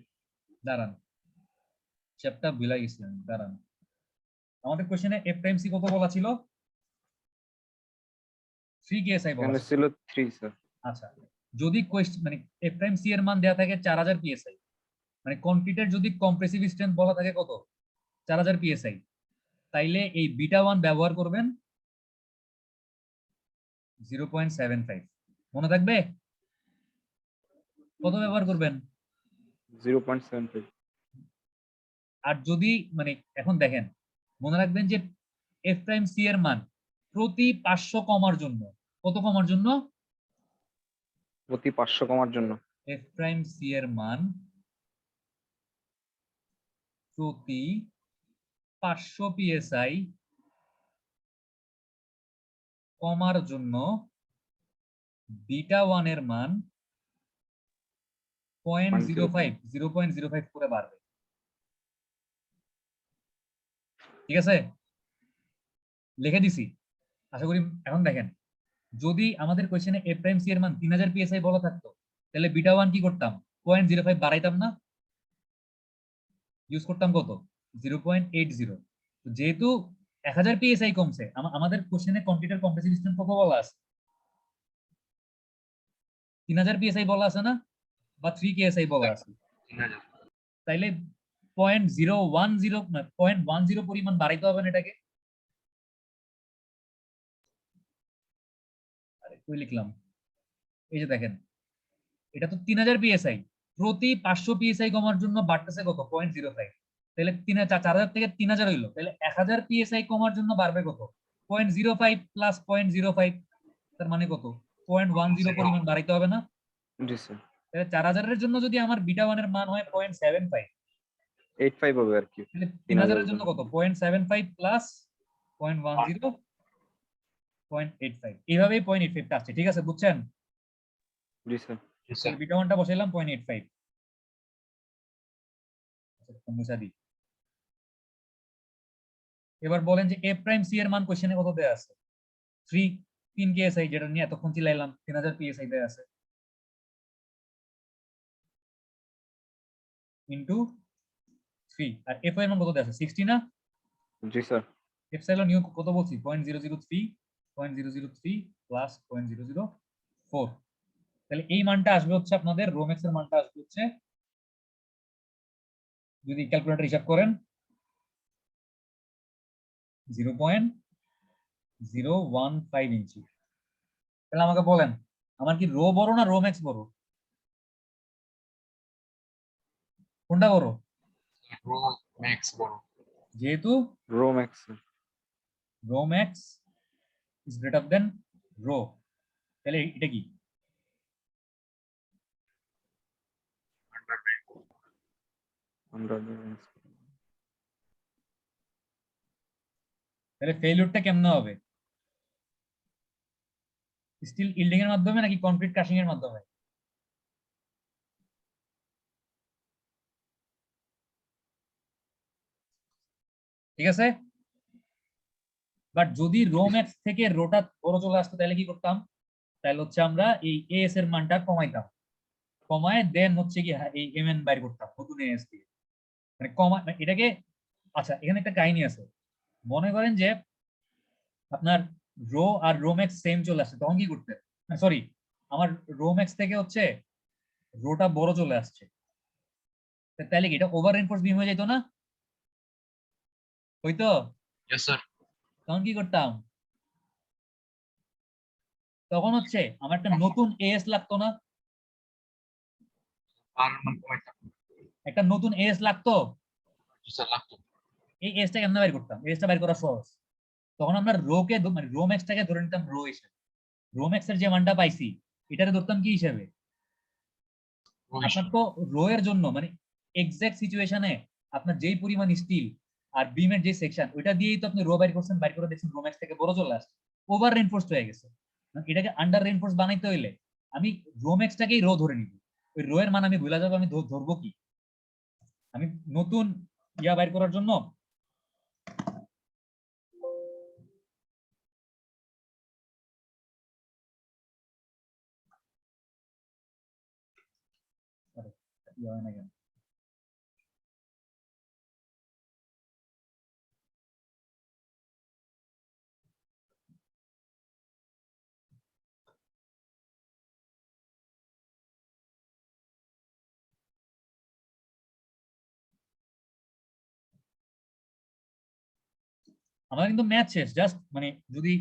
Speaker 1: দাঁড়ান, চ্যাপ্টার ভুলে গেছি আমি, দাঁড়ান। আমাদের কোশ্চেনে এফ প্রাইম সি কত বলা ছিল? 3 পিএসআই বলা
Speaker 4: এখানে
Speaker 1: ছিল।
Speaker 4: ছিল 3 স্যার।
Speaker 1: আচ্ছা, যদি কোয়েশ্চেন মানে এফ প্রাইম সি এর মান দেয়া থাকে 4000 পিএসআই, মানে কনক্রিটের যদি কম্প্রেসিভ স্ট্রেংথ বলা থাকে কত? 4000 পিএসআই, তাইলে এই বিটা 1 ব্যবহার করবেন 0.75। মনে থাকবে? কত ব্যবহার করবেন?
Speaker 4: 0.75।
Speaker 1: আর যদি মানে এখন দেখেন, মনে রাখবেন যে এফ প্রাইম সি এর মান প্রতি 500 কমার জন্য, কত কমার জন্য?
Speaker 4: প্রতি 500 কমার জন্য।
Speaker 1: এফ প্রাইম সি এর মান প্রতি 500 পিএসআই কমার জন্য বিটা 1 এর মান 0.05 করে বাড়বে। ঠিক আছে, লিখে দিছি, আশা করি। এখন দেখেন, যদি আমাদের কোশ্চেনে এফ প্রাইম সি এর মান 3000 পিএসআই বলা থাকতো, তাহলে বিটা 1 কি করতাম? 0.05 বাড়াইতাম না? ইউজ করতাম কত? 0.80। যেহেতু 1000 পিএসআই কমছে, আমাদের কোশ্চেনে কম্পিউটার কম্প্রেসিভ স্ট্রেংথ কত বলা আছে? 3000 পিএসআই বলা আছে না, বা 3 কেএসআই বলা আছে?
Speaker 2: 3000।
Speaker 1: তাইলে 0.010 0.10 পরিমাণ বাড়াইতে হবে না এটাকে? আরে কই লিখলাম, এই যে দেখেন, এটা তো 3000 পিএসআই, প্রতি 500 পিএসআই কমার জন্য বাড়তেছে কত? 0.05। তাহলে 4000 থেকে 3000 হইলো, তাহলে 1000 পিএসআই কমার জন্য বাড়বে কত? 0.05 প্লাস 0.05, তার মানে কত? 0.10 পরিমাণ বাড়াইতে হবে না?
Speaker 4: জি স্যার।
Speaker 1: তাহলে 4000 এর জন্য যদি আমার বিটা 1 এর মান হয় 0.75,
Speaker 4: 85 হবে আর কি।
Speaker 1: তাহলে 3000 এর জন্য কত? 0.75 প্লাস 0.10, 0.85। এইভাবেই 0.85 টা আসছে। ঠিক আছে, বুঝছেন?
Speaker 4: জি স্যার।
Speaker 2: জি স্যার।
Speaker 1: বিটা 1 টা বসাইলাম 0.85। মুছা দিই। এবার বলেন যে এফ প্রাইম সি এর মান কোশ্চেনে কত দেয়া আছে? 3 কেএসআই, যেটা নিয়ে এতক্ষণ চিলাইলাম, 3000 পিএসআই দেয়া আছে, ইনটু 3। আর এফ এর মান কত দেয়া আছে? 60 না?
Speaker 4: জি স্যার।
Speaker 1: এপসাইলন ইউ কত বলছি? 0.003, 0.003 প্লাস 0.004। তাহলে এই মানটা আসবে হচ্ছে আপনাদের রোমেক্স এর মানটা আসবে হচ্ছে, যদি ক্যালকুলেটর হিসাব করেন, 0.015 ইঞ্চি। তাহলে আমাকে বলেন, আমার কি রো বড় না রো ম্যাক্স বড়? কোনটা বড়?
Speaker 2: রো ম্যাক্স বড়।
Speaker 1: যেহেতু
Speaker 4: rho max.
Speaker 1: Rho max is greater than rho, তাহলে এটা কি? তাহলে ফেইলিউরটা কেমনে হবে? স্টিল ইল্ডিং এর মাধ্যমে নাকি কনক্রিট ক্রাশিং এর মাধ্যমে? ঠিক আছে? বাট যদি রো ম্যাক্স থেকে রোটা বড় চলে আসতো তাহলে কি করতাম? তাহলে হচ্ছে আমরা এই এস এর মানটা কমাইতাম, কমায় দেন হচ্ছে কি এই এম এন বাইর করতাম নতুন এস দিয়ে, মানে মানে এটাকে। আচ্ছা, এখানে একটা কাহিনী আছে। মনে করেন যে আপনার রো আর রো ম্যাক্স সেম চলে আসছে, তখন কি করতে? সরি, আমার রো ম্যাক্স থেকে হচ্ছে রোটা বড় চলে আসছে, তাহলে কি এটা ওভার রেনফোর্স বিম হয়ে যেত না? হইতো?
Speaker 2: Yes sir.
Speaker 1: তখন কি করতাম? তখন হচ্ছে আমার একটা নতুন এস লাগতো না?
Speaker 2: আর মান কমাইতাম।
Speaker 1: একটা নতুন এস লাগতো।
Speaker 2: জি স্যার, লাগতো।
Speaker 1: এই এসটা কেমনে বাইর করতাম? এসটা বাইর করা সহজ। তখন আমরা রোকে মানে রো ম্যাক্সটাকে ধরে নিতাম রো হিসেবে, রো ম্যাক্স এর যে মানটা পাইছি এটারে ধরতাম কি হিসেবে? আপনার তো রো এর জন্য মানে এক্সাক্ট সিচুয়েশনে আপনার যেই পরিমাণ স্টিল আর বিমের যে সেকশন ওইটা দিয়েই তো আপনি রো বাইর করছেন, বাইর করে দেখছেন রো ম্যাক্স থেকে বড় চলে আসছে, ওভার রেনফোর্সড হয়ে গেছে। এটাকে আন্ডার রেনফোর্স বানাইতে হইলে আমি রো ম্যাক্সটাকেই রো ধরে নিব, ওই রো এর মান আমি ভুলে যাবো, আমি ধরবো কি? আমি নতুন ইয়া বাইর করার জন্য ইয়া হয় না কেন? আমাদের কিন্তু ম্যাথ শেষ, জাস্ট মানে যদি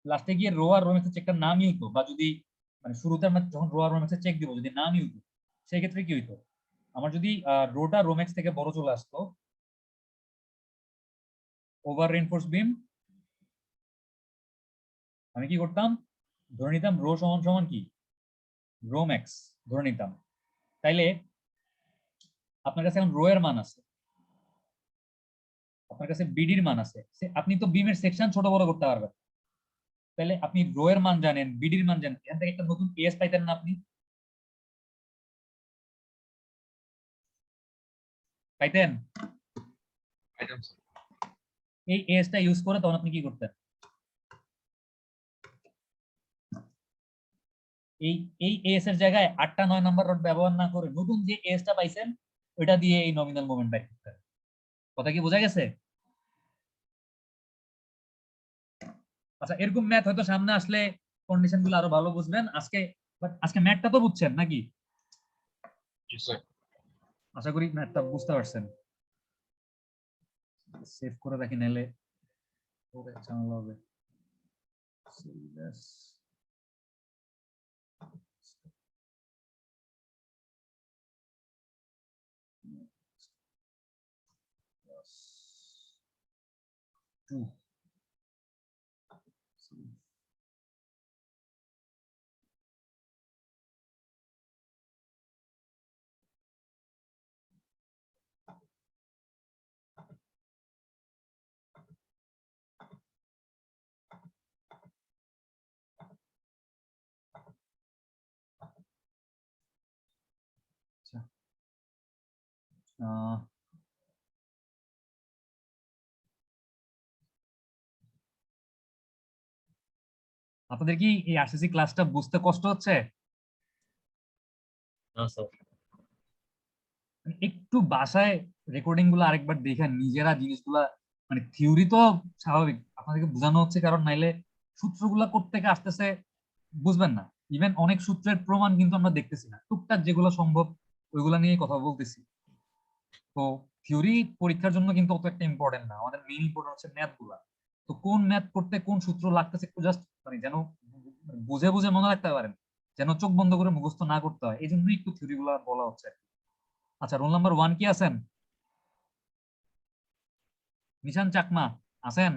Speaker 1: লাস্টে গিয়ে রো আর রো ম্যাক্সের চেকটা না মিলতো, বা যদি মানে শুরুতে আমরা যখন রো আর রো ম্যাক্সের চেক দিব যদি না মিলতো, সেই ক্ষেত্রে কি হইতো? আমার যদি রোটা রো ম্যাক্স থেকে বড় চলে আসতো, ওভার রেনফোর্স বিম, আমি কি করতাম? ধরে নিতাম রো সমান সমান কি রো ম্যাক্স ধরে নিতাম। তাইলে আপনার কাছে এখন রো এর মান আছে, আপনার কাছে বিডির মান আছে, আপনি তো বিমের সেকশন ছোট বড় করতে পারবেন। তাহলে আপনি রো এর মান জানেন, বিডির মান জানেন, এখান থেকে একটা নতুন এস পাইতেন না আপনি? পাইতেন?
Speaker 2: পাইতাম স্যার।
Speaker 1: এই এসটা ইউজ করে তখন আপনি কি করতেন? এই এই এস এর জায়গায় 8টা 9 নাম্বার রড ব্যবহার না করে নতুন যে এসটা পাইছেন ওইটা দিয়ে এই নমিনাল মোমেন্ট বাইর করতেন। কথা কি বোঝা গেছে? আচ্ছা, এরকম ম্যাথ হয়তো সামনে আসলে কন্ডিশন গুলো আরো ভালো বুঝবেন। আজকে আজকে ম্যাথটা তো বুঝছেন নাকি?
Speaker 2: জি স্যার।
Speaker 1: আশা করি ম্যাথটা বুঝতে পারছেন। সেভ করে রাখি, নাহলে পরে ঝামেলা হবে। Two. আচ্ছা, আপনাদের কি এই আরসিসি ক্লাসটা বুঝতে কষ্ট হচ্ছে? একটু বাসায় রেকর্ডিং গুলো আরেকবার দেখে নিজেরা জিনিসগুলা, মানে থিওরি তো স্বাভাবিক আপনাদেরকে বোঝানো হচ্ছে, কারণ নাইলে সূত্রগুলা কোত্থেকে আসতেছে বুঝবেন না। ইভেন অনেক সূত্রের প্রমাণ কিন্তু আমরা দেখতেছি না, টুকটাক যেগুলো সম্ভব ওইগুলা নিয়ে কথা বলতেছি। তো থিওরি পরীক্ষার জন্য কিন্তু অত একটা ইম্পর্টেন্ট না, আমাদের মেইন ইম্পর্টেন্ট হচ্ছে ম্যাথ গুলা। তো কোন ম্যাথ করতে কোন সূত্র লাগতেছে একটু জাস্ট মানে যেন বুঝে বুঝে মনে রাখতে পারেন, যেন চোখ বন্ধ করে মুখস্থ না করতে হয়, এই জন্যই একটু থিওরি গুলা বলা হচ্ছে। আচ্ছা, রোল নাম্বার 1 কি আছেন? নিশান চাকমা আছেন?